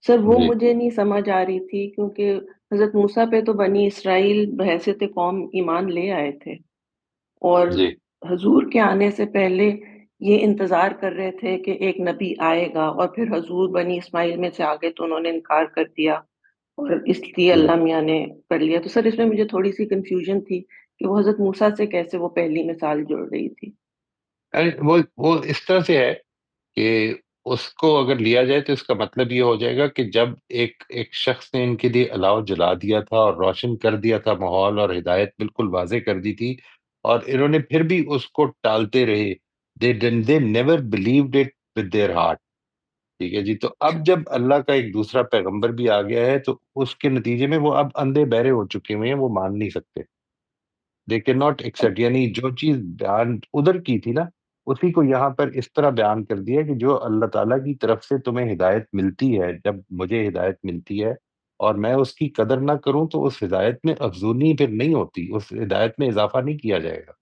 سر وہ جی مجھے نہیں سمجھ آ رہی تھی، کیونکہ حضرت موسیٰ پہ تو بنی اسرائیل بحیثیت قوم ایمان لے آئے تھے، اور جی حضور کے آنے سے پہلے یہ انتظار کر رہے تھے کہ ایک نبی آئے گا، اور پھر حضور بنی اسماعیل میں سے آگے تو انہوں نے انکار کر دیا، اور اس لیے جی. اللہ میاں نے کر لیا. تو سر اس میں مجھے تھوڑی سی کنفیوژن تھی کہ وہ حضرت موسیٰ سے کیسے وہ پہلی مثال جڑ رہی تھی. وہ اس طرح سے ہے کہ اس کو اگر لیا جائے تو اس کا مطلب یہ ہو جائے گا کہ جب ایک شخص نے ان کے لیے الاؤ جلا دیا تھا اور روشن کر دیا تھا ماحول، اور ہدایت بالکل واضح کر دی تھی، اور انہوں نے پھر بھی اس کو ٹالتے رہے. they never believed it with their heart. ٹھیک ہے جی. تو اب جب اللہ کا ایک دوسرا پیغمبر بھی آ گیا ہے تو اس کے نتیجے میں وہ اب اندھے بہرے ہو چکے ہوئے ہیں، وہ مان نہیں سکتے. They can not accept. یعنی جو چیز بیان ادھر کی تھی نا، اسی کو یہاں پر اس طرح بیان کر دیا کہ جو اللہ تعالیٰ کی طرف سے تمہیں ہدایت ملتی ہے، جب مجھے ہدایت ملتی ہے اور میں اس کی قدر نہ کروں تو اس ہدایت میں افزونی پھر نہیں ہوتی، اس ہدایت میں اضافہ نہیں کیا جائے گا.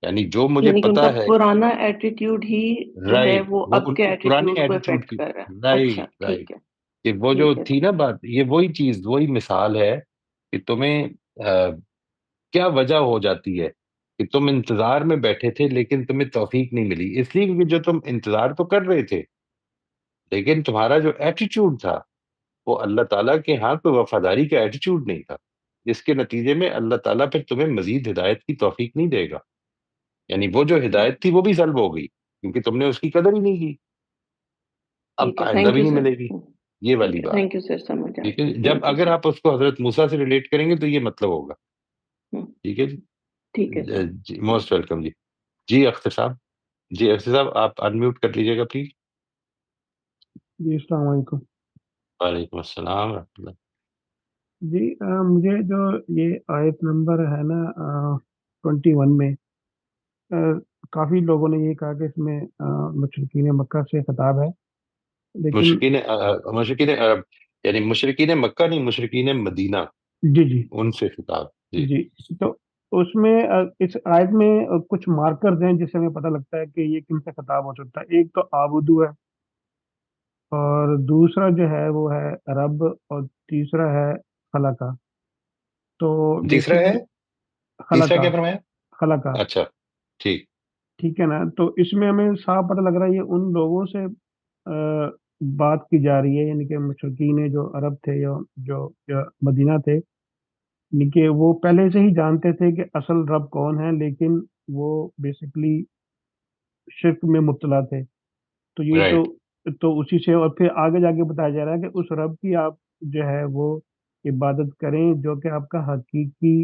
یعنی جو مجھے یعنی کہ ان کا پتا ہے. پرانا ایٹیٹیوڈ ہی جو ہے رائٹ. وہ وہ اب ان کے کے پرانے ایٹیٹیوڈ کو ایٹیٹیوڈ افیکٹ کی. کر رہا ہے. اچھا رائٹ رائٹ. ٹھیک ہے. کہ وہ جو ٹھیک ہے تھی نا بات، یہ وہی چیز، وہی مثال ہے کہ تمہیں کیا وجہ ہو جاتی ہے کہ تم انتظار میں بیٹھے تھے لیکن تمہیں توفیق نہیں ملی. اس لیے کیونکہ جو تم انتظار تو کر رہے تھے لیکن تمہارا جو ایٹیچیوڈ تھا وہ اللہ تعالیٰ کے ہاں کوئی وفاداری کا ایٹیچیوڈ نہیں تھا، جس کے نتیجے میں اللہ تعالیٰ پھر تمہیں مزید ہدایت کی توفیق نہیں دے گا. یعنی وہ جو ہدایت تھی وہ بھی سلب ہو گئی کیونکہ تم نے اس کی قدر ہی نہیں کی. اب ٹھیک ہے، آئندہ تھینک بھی یو نہیں سر. ملے گی. یہ ٹھیک والی ہے، بات. تھینک یو سر، سمجھ آ ٹھیک ہے گیا. جب تھینک یو اگر سر. آپ اس کو حضرت موسیٰ سے ریلیٹ کریں گے تو یہ مطلب ہوگا. ٹھیک ہے ٹھیک ہے سر. جی موسٹ ویلکم. جی اختر صاحب. جی اختر صاحب آپ انمیوٹ کر لیجیے گا پلیز. جی السلام علیکم. وعلیکم السلام ورحمۃ اللہ. جی مجھے جو یہ آیت نمبر ہے نا 21 میں کافی لوگوں نے یہ کہا کہ اس میں مشرکین مکہ سے خطاب ہے، لیکن مشرکین یعنی مشرکین مکہ نہیں، مشرکین مدینہ جی جی ان سے خطاب. جی جی تو اس میں اس آیت میں کچھ مارکرز ہیں جس سے ہمیں پتہ لگتا ہے کہ یہ کن سے خطاب ہو سکتا ہے. ایک تو آبدو ہے، اور دوسرا جو ہے وہ ہے رب، اور تیسرا ہے خلقہ. تو تیسرا ہے، بیسکلی تیسرا خلقہ کیا فرمایا؟ خلقہ اچھا ٹھیک. ٹھیک ہے نا. تو اس میں ہمیں صاف پتہ لگ رہا ہے یہ ان لوگوں سے بات کی جا رہی ہے، یعنی کہ مشرکین جو عرب تھے یا جو مدینہ تھے، یعنی کہ وہ پہلے سے ہی جانتے تھے کہ اصل رب کون ہے، لیکن وہ بیسکلی شرک میں مبتلا تھے. تو یہ رائٹ. تو اسی سے، اور پھر آگے جا کے بتایا جا رہا ہے کہ اس رب کی آپ جو ہے وہ عبادت کریں جو کہ آپ کا حقیقی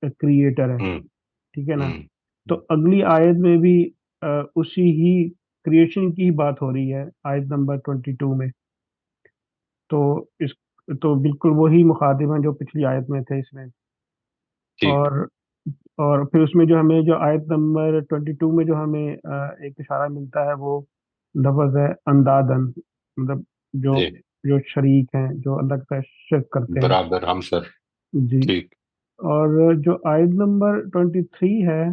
کریٹر ہے. ہوں ٹھیک ہے نا. ہوں تو اگلی آیت میں بھی اسی ہی کریشن کی بات ہو رہی ہے، آیت نمبر 22 میں. تو اس تو بالکل وہی مخاطب ہیں جو پچھلی آیت میں تھے اس میں. ٹھیک. اور اور پھر اس میں جو ہمیں جو آیت نمبر 22 میں جو ہمیں ایک اشارہ ملتا ہے وہ لفظ ہے اندادن، مطلب جو جی جو شریک ہیں، جو اللہ کا شرک کرتے ہیں. برابر ہم سر. جی. ٹھیک. اور جو آیت نمبر 23 ہے،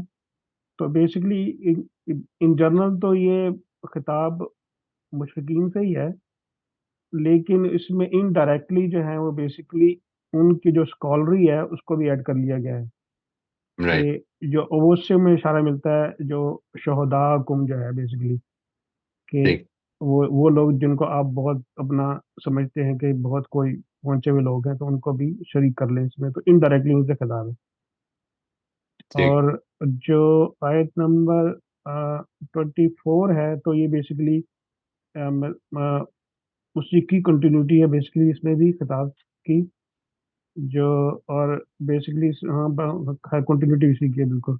تو بیسکلی ان جنرل تو یہ خطاب مشرکین سے ہی ہے، لیکن اس میں انڈائریکٹلی جو ہے وہ بیسکلی ان کی جو اسکالری ہے اس کو بھی ایڈ کر لیا گیا ہے. رائٹ. کہ جو اوس سے میں اشارہ ملتا ہے جو شہداء کم جو ہے بیسکلی، کہ ٹھیک. وہ لوگ جن کو آپ بہت اپنا سمجھتے ہیں کہ بہت کوئی پہنچے ہوئے لوگ ہیں، تو ان کو بھی شریک کر لیں اس میں. تو انڈائریکٹلی ان سے خطاب ہے. ٹھیک. اور جو آیت نمبر 24 ہے، تو یہ بیسکلی اسی کی کنٹینیوٹی ہے بیسکلی، اس میں بھی خطاب کی جو، اور بیسکلی ہاں کنٹینیوٹی اسی کی ہے بالکل.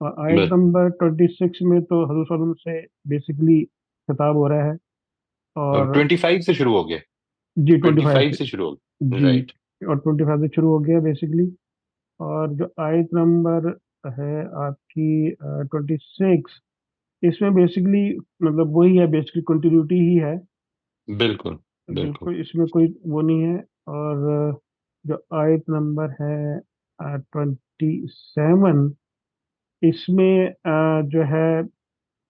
اور آیت بس نمبر 26 میں تو حضور صلی اللہ علیہ وسلم سے بیسکلی خطاب ہو رہا ہے. اور 25 سے شروع ہو گیا. جی 25 25 سے، سے شروع ہو گیا. جی، رائٹ. اور 25 سے شروع ہو گیا بیسکلی. اور جو آیت نمبر ہے آپ کی 26، اس میں بیسکلی مطلب وہی ہے، بیسکلی کنٹینیوٹی ہی ہے. بالکل بالکل. بالکل اس میں کوئی وہ نہیں ہے. اور جو آیت نمبر ہے 27، اس میں جو ہے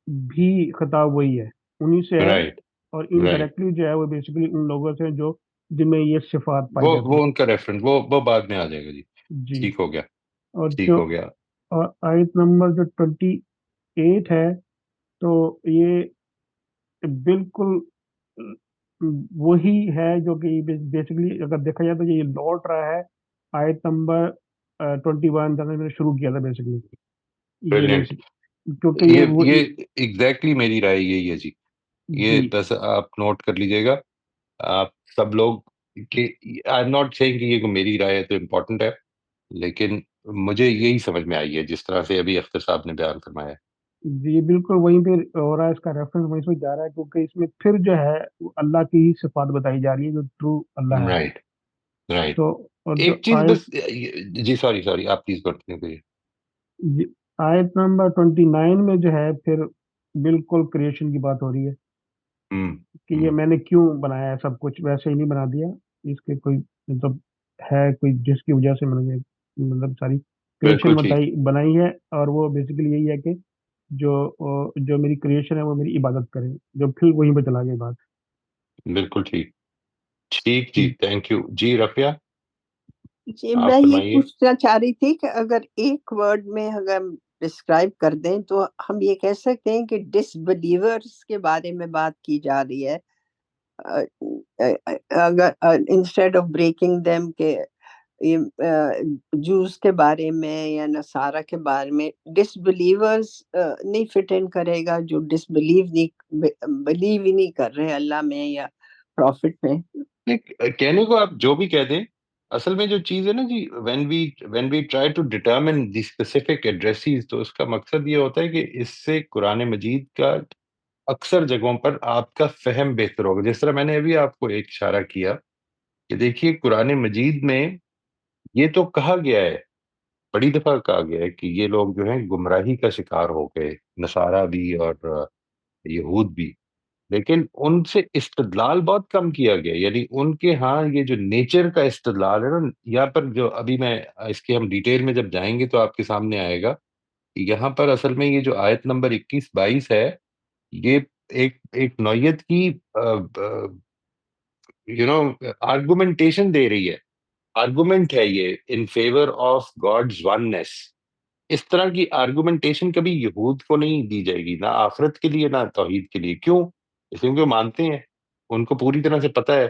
بھی خطاب وہی ہے، انہی سے ہے. رائٹ. اور رائٹ. انڈائریکٹلی جو ہے وہ بیسکلی ان لوگوں سے جو جن میں یہ صفات پائی جاتی وہ ان کا ریفرنس وہ بعد میں آ جائے گا. جی ہیں. جی. ٹھیک ہو گیا. اور ٹھیک جو ہو گیا. اور آیت نمبر جو 28 ہے، تو یہ بالکل وہی ہے جو کہ بیسکلی اگر دیکھا جائے تو یہ لوٹ رہا ہے آیت نمبر 21 جہاں میں نے شروع کیا تھا بیسکلی. یہ بریلینٹ. بیسک کیونکہ یہ وہ یہ ایگزیکٹلی میری رائے یہی ہے. جی جی یہ بس آپ نوٹ کر لیجیے گا آپ سب لوگ کہ آئی ایم ناٹ سیئنگ کہ یہ میری رائے ہے تو امپورٹنٹ ہے، لیکن مجھے یہی سمجھ میں آئی ہے جس طرح سے ابھی اختر صاحب نے بیان فرمایا. جی بالکل وہیں پہ ہو رہا ہے، اس کا ریفرنس وہیں سے جا رہا ہے، کیونکہ اس میں پھر جو ہے وہ اللہ کی ہی صفات بتائی جا رہی ہے جو ٹرو اللہ ہے. رائٹ. رائٹ. تو اور جو ایک چیز آیت بس. جی سوری آپ پلیز کنٹینیو کریے. جی آیت نمبر 29 میں جو ہے پھر بالکل کریشن کی بات ہو رہی ہے کہ یہ میں نے کیوں بنایا ہے، سب کچھ ویسے ہی نہیں بنا دیا، اس کے کوئی مطلب ہے کوئی جس کی وجہ سے میں نے مطلب ساری کریشن بالکل ٹھیک. بنائی ہے. اور وہ بیسیکلی یہی ہے کہ جو جو میری کریشن ہے وہ میری عبادت کرے، جو پھر وہیں پہ چلا گئی بات. بالکل ٹھیک. ٹھیک جی تھینک یو. جی رفیہ. یہ آپ میں یہ فرمائیے۔ پوچھنا چاہ رہی تھی کہ اگر ایک ورڈ میں اگر ہم ڈسکرائب کر دیں تو ہم یہ کہہ سکتے ہیں کہ ڈس بلیورس کے بارے میں بات کی جا رہی ہے، اگر انسٹیڈ آف بریکنگ دیم کہ جوز کے بارے میں یا نصارہ کے بارے میں ڈس بلیورس نہیں فٹ ان کرے گا، جو ڈس بلیو ہی نہیں کر رہے اللہ میں یا پروفٹ میں۔ کہنے کو آپ جو بھی کہہ دیں، اصل میں جو چیز ہے نا جی، when we try to determine the specific addresses, تو اس کا مقصد یہ ہوتا ہے کہ اس سے قرآن مجید کا اکثر جگہوں پر آپ کا فہم بہتر ہوگا۔ جس طرح میں نے ابھی آپ کو ایک اشارہ کیا کہ دیکھیے قرآن مجید میں یہ تو کہا گیا ہے، بڑی دفعہ کہا گیا ہے کہ یہ لوگ جو ہیں گمراہی کا شکار ہو گئے، نصارہ بھی اور یہود بھی، لیکن ان سے استدلال بہت کم کیا گیا، یعنی ان کے ہاں یہ جو نیچر کا استدلال ہے نا، یہاں پر جو ابھی میں اس کے ہم ڈیٹیل میں جب جائیں گے تو آپ کے سامنے آئے گا، یہاں پر اصل میں یہ جو آیت نمبر 21-22 ہے، یہ ایک نوعیت کی آرگومنٹیشن دے رہی ہے، آرگومنٹ ہے یہ in favour of God's oneness. اس طرح کی آرگومنٹیشن کبھی یہود کو نہیں دی جائے گی، نہ آخرت کے لیے نہ توحید کے لیے۔ کیوں؟ اس لیے کہ وہ مانتے ہیں، ان کو پوری طرح سے پتہ ہے۔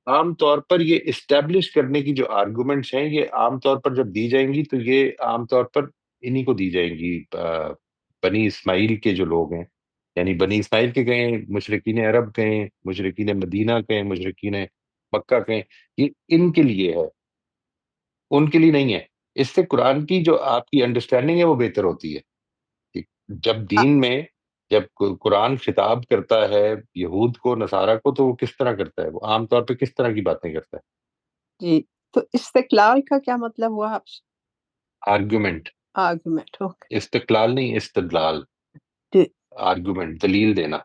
عام طور پر یہ اسٹیبلش کرنے کی جو آرگومنٹس ہیں، یہ عام طور پر جب دی جائیں گی تو یہ عام طور پر انہی کو دی جائیں گی، بنی اسماعیل کے جو لوگ ہیں، یعنی بنی اسماعیل کے کہیں، مشرکین عرب کہیں، مشرکین مدینہ کہیں، مشرکین مکہ کہیں، یہ ان کے لیے ہے، ان کے لیے نہیں ہے۔ اس سے قرآن کی جو آپ کی انڈرسٹینڈنگ ہے وہ بہتر ہوتی ہے کہ جب دین میں جب قرآن خطاب کرتا ہے یہود کو، نصارہ کو، تو وہ کس طرح کرتا ہے، وہ عام طور پہ کس طرح کی باتیں کرتا ہے؟ جی، تو استقلال کا کیا مطلب ہوا آپ؟ آرگومنٹ، آرگومنٹ، اوکے استقلال نہیں، استدلال، جی، آرگومنٹ، دلیل دینا۔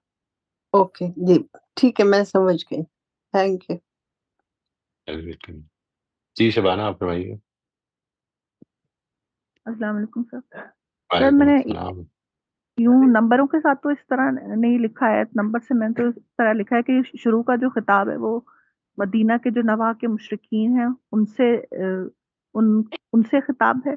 اوکے جی، ٹھیک ہے، میں سمجھ گئی، تھینک یو۔ جی شبانہ آپ فرمائیے۔ السلام علیکم سر۔ سر وعلیکم میں نے السلام۔ یوں نمبروں کے ساتھ تو اس طرح نہیں لکھا ہے، نمبر سے میں نے تو اس طرح لکھا ہے کہ شروع کا جو خطاب ہے وہ مدینہ کے جو نواح کے مشرکین ہیں ان سے خطاب ہے،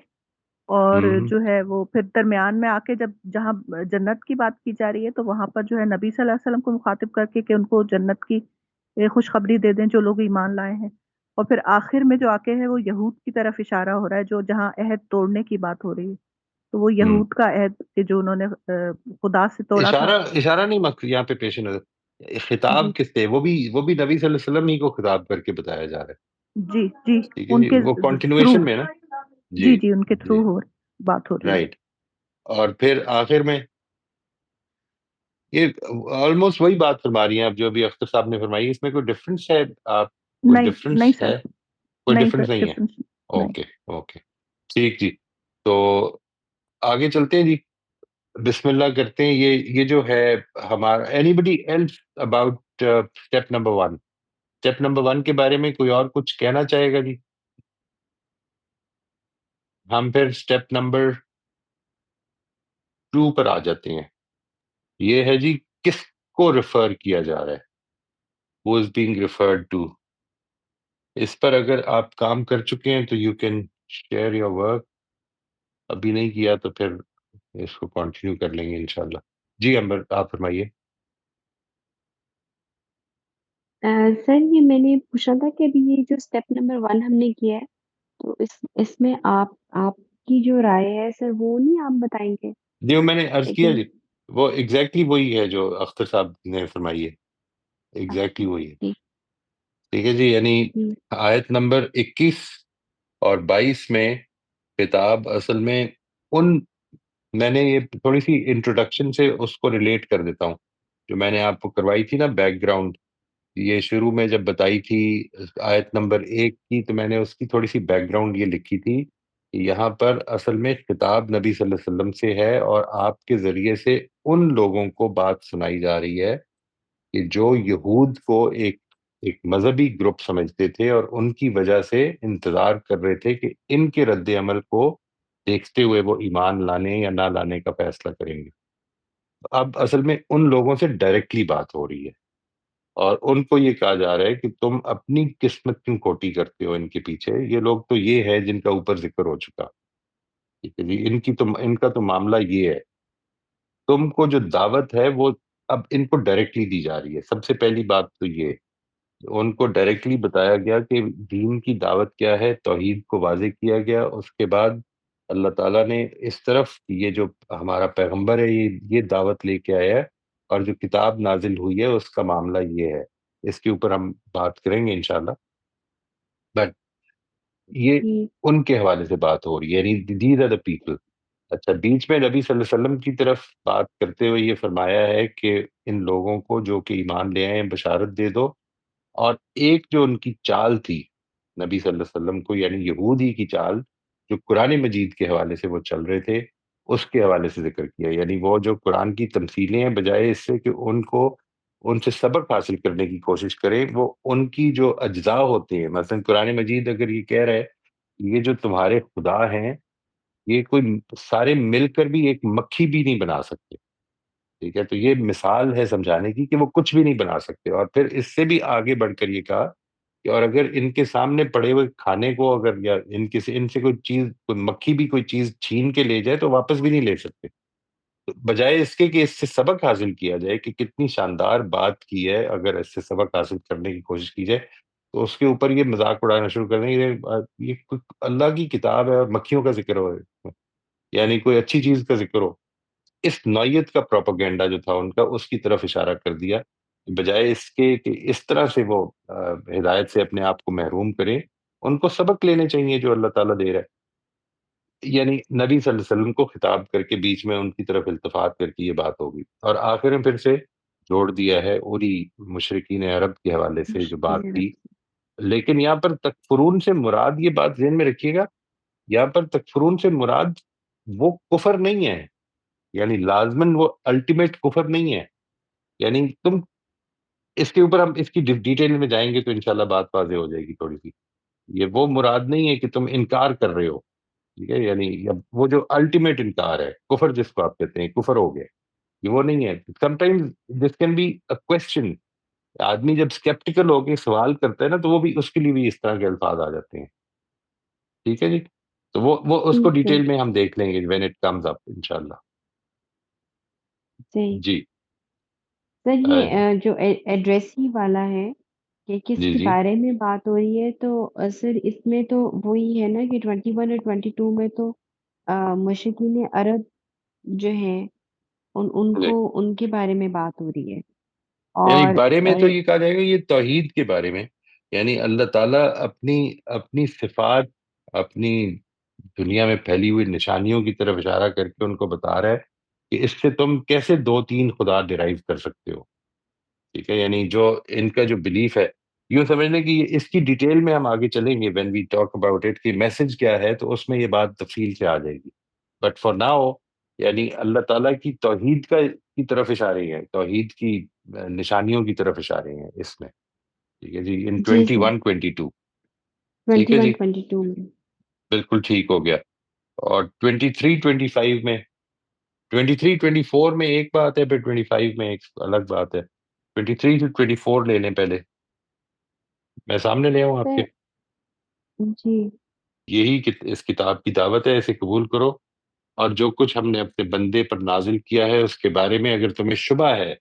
اور جو ہے وہ پھر درمیان میں آ کے جہاں جنت کی بات کی جا رہی ہے تو وہاں پر جو ہے نبی صلی اللہ علیہ وسلم کو مخاطب کر کے کہ ان کو جنت کی خوشخبری دے دیں جو لوگ ایمان لائے ہیں، اور پھر آخر میں جو آکے ہے وہ یہود کی طرف اشارہ ہو رہا ہے، جو جہاں عہد توڑنے کی بات ہو رہی ہے، تو وہ یہود کا عہد کہ جو انہوں نے خدا سے توڑا تھا۔ اشارہ نہیں مقصد یہاں پہ پیش نظر، خطاب جی کس سے، وہ بھی نبی صلی اللہ علیہ وسلم ہی کو خطاب کر کے بتایا جا رہا ہے، جی جی، ٹھیک ہے ان جی، کے وہ تھرو، کنٹینویشن میں نا۔ جی جی جی ان کے جی، تھرو بات ہو رہی ہے۔ رائٹ۔ اور پھر آخر میں یہ آلموسٹ وہی بات فرما رہی ہیں آپ جو ابھی اختر صاحب نے فرمائی، اس میں کوئی ڈفرینس ہے؟ آپ کوئی نہیں ڈفرینس نہیں سر، ہے؟ کوئی نہیں ڈفرینس سر، نہیں ہے؟ ڈفرینس نہیں۔ اوکے اوکے، ٹھیک جی، تو آگے چلتے ہیں جی، بسم اللہ کرتے ہیں۔ یہ جو ہے ہمارا anybody else about step number 1، step number 1 کے بارے میں کوئی اور کچھ کہنا چاہے گا جی؟ ہم پھر اسٹیپ نمبر 2 پر آ جاتے ہیں۔ یہ ہے جی کس کو ریفر کیا جا رہا ہے، who is being referred to۔ اس پر اگر آپ کام کر چکے ہیں تو you can share your work, ابھی نہیں کیا تو پھر اس کو کنٹینیو کر لیں گے انشاءاللہ۔ جی امبر آپ فرمائیے۔ سر یہ میں نے پوچھا تھا کہ ابھی یہ جو اسٹیپ نمبر 1 ہم نے کیا ہے تو اس میں آپ کی جو رائے ہے سر وہ نہیں آپ بتائیں گے؟ جی وہ میں نے عرض کیا لیکن جی، وہ ایگزیکٹلی وہی ہے جو اختر صاحب نے فرمائی ہے، ایگزیکٹلی وہی ہے، جی ٹھیک ہے جی۔ یعنی جی آیت نمبر 21 اور 22 میں خطاب اصل میں ان، میں نے یہ تھوڑی سی انٹروڈکشن سے اس کو ریلیٹ کر دیتا ہوں جو میں نے آپ کو کروائی تھی نا، بیک گراؤنڈ، یہ شروع میں جب بتائی تھی آیت نمبر 1 کی، تو میں نے اس کی تھوڑی سی بیک گراؤنڈ یہ لکھی تھی کہ یہاں پر اصل میں خطاب نبی صلی اللہ علیہ وسلم سے ہے، اور آپ کے ذریعے سے ان لوگوں کو بات سنائی جا رہی ہے کہ جو یہود کو ایک مذہبی گروپ سمجھتے تھے اور ان کی وجہ سے انتظار کر رہے تھے کہ ان کے رد عمل کو دیکھتے ہوئے وہ ایمان لانے یا نہ لانے کا فیصلہ کریں گے۔ اب اصل میں ان لوگوں سے ڈائریکٹلی بات ہو رہی ہے، اور ان کو یہ کہا جا رہا ہے کہ تم اپنی قسمت کیوں کھوٹی کرتے ہو ان کے پیچھے، یہ لوگ تو یہ ہے جن کا اوپر ذکر ہو چکا، ٹھیک ہے جی، ان کا تو معاملہ یہ ہے، تم کو جو دعوت ہے وہ اب ان کو ڈائریکٹلی دی جا رہی ہے۔ سب سے پہلی بات تو یہ ان کو ڈائریکٹلی بتایا گیا کہ دین کی دعوت کیا ہے، توحید کو واضح کیا گیا، اس کے بعد اللہ تعالیٰ نے اس طرف یہ جو ہمارا پیغمبر ہے یہ دعوت لے کے آیا ہے، اور جو کتاب نازل ہوئی ہے اس کا معاملہ یہ ہے، اس کے اوپر ہم بات کریں گے انشاءاللہ، بٹ یہ جی ان کے حوالے سے بات ہو رہی ہے، یعنی دیز آر دا پیپل۔ اچھا، بیچ میں نبی صلی اللہ علیہ وسلم کی طرف بات کرتے ہوئے یہ فرمایا ہے کہ ان لوگوں کو جو کہ ایمان لے آئے ہیں بشارت دے دو، اور ایک جو ان کی چال تھی نبی صلی اللہ علیہ وسلم کو، یعنی یہودی کی چال جو قرآن مجید کے حوالے سے وہ چل رہے تھے، اس کے حوالے سے ذکر کیا، یعنی وہ جو قرآن کی تمثیلیں ہیں، بجائے اس سے کہ ان سے سبق حاصل کرنے کی کوشش کریں، وہ ان کی جو اجزاء ہوتے ہیں، مثلا قرآن مجید اگر یہ کہہ رہے یہ جو تمہارے خدا ہیں یہ کوئی سارے مل کر بھی ایک مکھی بھی نہیں بنا سکتے، ٹھیک ہے، تو یہ مثال ہے سمجھانے کی کہ وہ کچھ بھی نہیں بنا سکتے، اور پھر اس سے بھی آگے بڑھ کر یہ کہا کہ اور اگر ان کے سامنے پڑے ہوئے کھانے کو اگر یا ان سے کوئی مکھی بھی کوئی چیز چھین کے لے جائے تو واپس بھی نہیں لے سکتے، تو بجائے اس کے کہ اس سے سبق حاصل کیا جائے کہ کتنی شاندار بات کی ہے، اگر اس سے سبق حاصل کرنے کی کوشش کی جائے تو اس کے اوپر یہ مذاق اڑانا شروع کر دیں کہ یہ کوئی اللہ کی کتاب ہے اور مکھیوں کا ذکر ہو، یعنی کوئی اچھی چیز کا ذکر ہو، اس نوعیت کا پروپیگنڈا جو تھا ان کا اس کی طرف اشارہ کر دیا، بجائے اس کے کہ اس طرح سے وہ ہدایت سے اپنے آپ کو محروم کریں، ان کو سبق لینے چاہیے جو اللہ تعالیٰ دے رہا ہے، یعنی نبی صلی اللہ علیہ وسلم کو خطاب کر کے بیچ میں ان کی طرف التفات کر کے یہ بات ہوگی، اور آخر میں پھر سے جوڑ دیا ہے اوری مشرقین عرب کے حوالے سے جو بات مشکل ہے۔ تھی، لیکن یہاں پر تکفرون سے مراد، یہ بات ذہن میں رکھیے گا، یہاں پر تکفرون سے مراد وہ کفر نہیں ہے، یعنی لازماً وہ الٹیمیٹ کفر نہیں ہے، یعنی تم اس کے اوپر ہم اس کی ڈیٹیل میں جائیں گے تو انشاءاللہ بات واضح ہو جائے گی تھوڑی سی، یہ وہ مراد نہیں ہے کہ تم انکار کر رہے ہو، ٹھیک ہے، یعنی وہ جو الٹیمیٹ انکار ہے، کفر جس کو آپ کہتے ہیں کفر ہو گیا، یہ وہ نہیں ہے، some times this can be a question, آدمی جب اسکیپٹیکل ہو کے سوال کرتا ہے نا تو وہ بھی اس کے لیے بھی اس طرح کے الفاظ آ جاتے ہیں، ٹھیک ہے جی، تو وہ اس کو ٹھیک ہے ڈیٹیل میں ہم دیکھ لیں گے وین اٹ کمز اپ انشاءاللہ۔ صحیح جی سر، یہ جو ایڈریسی والا ہے کہ کس جی کے جی بارے میں بات ہو رہی ہے، تو سر اس میں تو وہی ہے نا کہ 21 اور 22 میں تو مشرقین عرب جو ہیں ان جی، کو ان کے بارے میں بات ہو رہی ہے، یعنی اور بارے میں تو یہ کہا جائے گا یہ توحید کے بارے میں، یعنی اللہ تعالیٰ اپنی صفات، اپنی دنیا میں پھیلی ہوئی نشانیوں کی طرف اشارہ کر کے ان کو بتا رہا ہے کہ اس سے تم کیسے دو تین خدا ڈیرائیو کر سکتے ہو، ٹھیک ہے، یعنی جو ان کا جو بلیف ہے، یوں سمجھ لیں کہ اس کی ڈیٹیل میں ہم آگے چلیں گے when we talk about it کہ میسج کیا ہے، تو اس میں یہ بات تفصیل سے آ جائے گی، بٹ فار ناؤ یعنی اللہ تعالیٰ کی توحید کی طرف اشارے ہیں، توحید کی نشانیوں کی طرف اشارے ہیں اس میں، ٹھیک ہے جی، ان جی سر 21 22 ٹھیک ہے 21 جی، 22 میں بالکل ٹھیک ہو گیا، اور 23 25 میں، 23 24 میں ایک بات ہے، پھر 25 میں ایک الگ بات ہے، 23 سے 24 لے لیں پہلے، میں سامنے لے آؤں آپ کے، سر جی یہی اس کتاب کی دعوت ہے، اسے قبول کرو، اور جو کچھ ہم نے اپنے بندے پر نازل کیا ہے اس کے بارے میں اگر تمہیں شبہ ہے،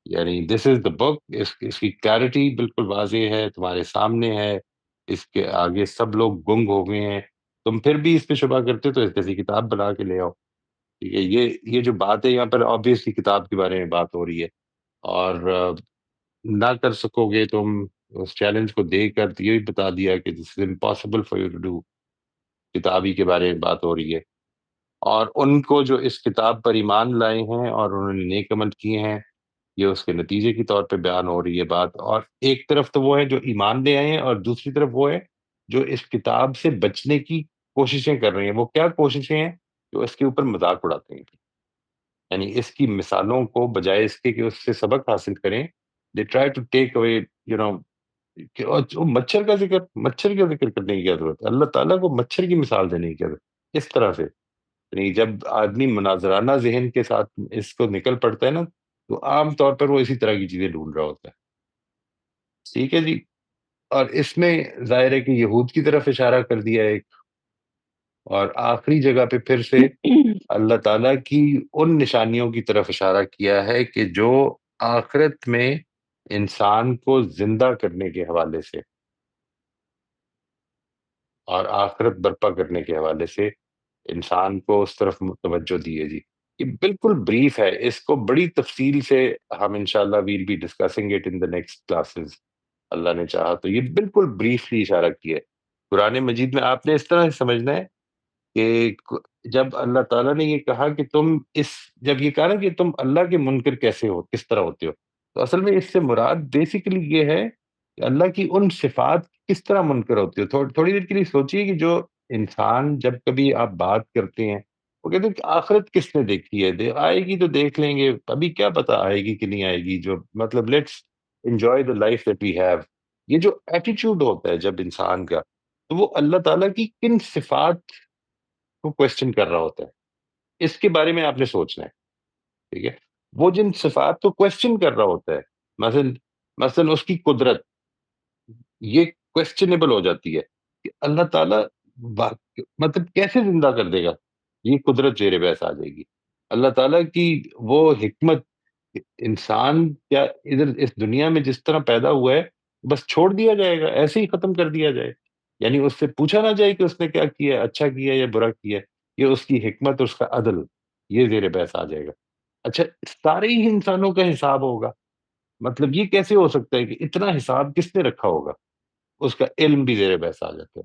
یعنی دس از دا بک، اس کی کلیئرٹی بالکل واضح ہے، تمہارے سامنے ہے، اس کے آگے سب لوگ گنگ ہو گئے ہیں، تم پھر بھی اس پہ شبہ کرتے تو اس جیسی کتاب بنا کے لے آؤ، ٹھیک ہے، یہ جو بات ہے یہاں پر آبویسلی کتاب کے بارے میں بات ہو رہی ہے، اور نہ کر سکو گے تم اس چیلنج کو دے کر تو یہ بھی بتا دیا کہ this is impossible for you to do, کتابی کے بارے میں بات ہو رہی ہے، اور ان کو جو اس کتاب پر ایمان لائے ہیں اور انہوں نے نیک عمل کیے ہیں، یہ اس کے نتیجے کی طور پہ بیان ہو رہی ہے بات، اور ایک طرف تو وہ ہے جو ایمان لے آئے ہیں اور دوسری طرف وہ ہے جو اس کتاب سے بچنے کی کوششیں کر رہے ہیں، وہ کیا کوششیں ہیں، جو اس کے اوپر مذاق اڑاتے ہیں، یعنی اس کی مثالوں کو بجائے اس کے کہ اس سے سبق حاصل کریں، they try to take away, you know, مچھر کا ذکر کرنے کی کیا ضرورت ہے، اللہ تعالیٰ کو مچھر کی مثال دینے کی کیا ضرورت ہے، اس طرح سے، یعنی جب آدمی مناظرانہ ذہن کے ساتھ اس کو نکل پڑتا ہے نا تو عام طور پر وہ اسی طرح کی چیزیں ڈھونڈ رہا ہوتا ہے، ٹھیک ہے جی. اور اس میں ظاہر ہے کہ یہود کی طرف اشارہ کر دیا ایک، اور آخری جگہ پہ پھر سے اللہ تعالیٰ کی ان نشانیوں کی طرف اشارہ کیا ہے کہ جو آخرت میں انسان کو زندہ کرنے کے حوالے سے اور آخرت برپا کرنے کے حوالے سے انسان کو اس طرف توجہ دی ہے جی. یہ بالکل بریف ہے، اس کو بڑی تفصیل سے ہم انشاءاللہ will be discussing it in the next classes, اللہ نے چاہا تو. یہ بالکل بریفلی اشارہ کیا ہے قرآن مجید میں. آپ نے اس طرح سمجھنا ہے کہ جب اللہ تعالیٰ نے یہ کہا کہ جب یہ کہا نا کہ تم اللہ کے منکر کیسے ہو، کس طرح ہوتے ہو، تو اصل میں اس سے مراد بیسیکلی یہ ہے کہ اللہ کی ان صفات کس طرح منکر ہوتی ہو. تھوڑی دیر کے لیے سوچیے کہ جو انسان جب کبھی آپ بات کرتے ہیں وہ کہتے ہیں کہ آخرت کس نے دیکھی ہے، آئے گی تو دیکھ لیں گے، ابھی کیا پتا آئے گی کہ نہیں آئے گی، جو مطلب let's enjoy the life that we have. یہ جو ایٹیٹیوڈ ہوتا ہے جب انسان کا، تو وہ اللہ تعالیٰ کی کن صفات کو کوشچن کر رہا ہوتا ہے، اس کے بارے میں آپ نے سوچنا ہے. ٹھیک ہے، وہ جن صفات کو کوشچن کر رہا ہوتا ہے، مثلا اس کی قدرت، یہ کوشچنیبل ہو جاتی ہے کہ اللہ تعالیٰ مطلب کیسے زندہ کر دے گا، یہ قدرت زیر بحث آ جائے گی. اللہ تعالیٰ کی وہ حکمت، انسان کیا ادھر اس دنیا میں جس طرح پیدا ہوا ہے بس چھوڑ دیا جائے گا، ایسے ہی ختم کر دیا جائے، یعنی اس سے پوچھا نہ جائے کہ اس نے کیا کیا ہے، اچھا کیا یا برا کیا ہے. یہ اس کی حکمت اور اس کا عدل، یہ زیر بحث آ جائے گا. اچھا، سارے ہی انسانوں کا حساب ہوگا، مطلب یہ کیسے ہو سکتا ہے کہ اتنا حساب کس نے رکھا ہوگا، اس کا علم بھی زیر بحث آ جاتا ہے.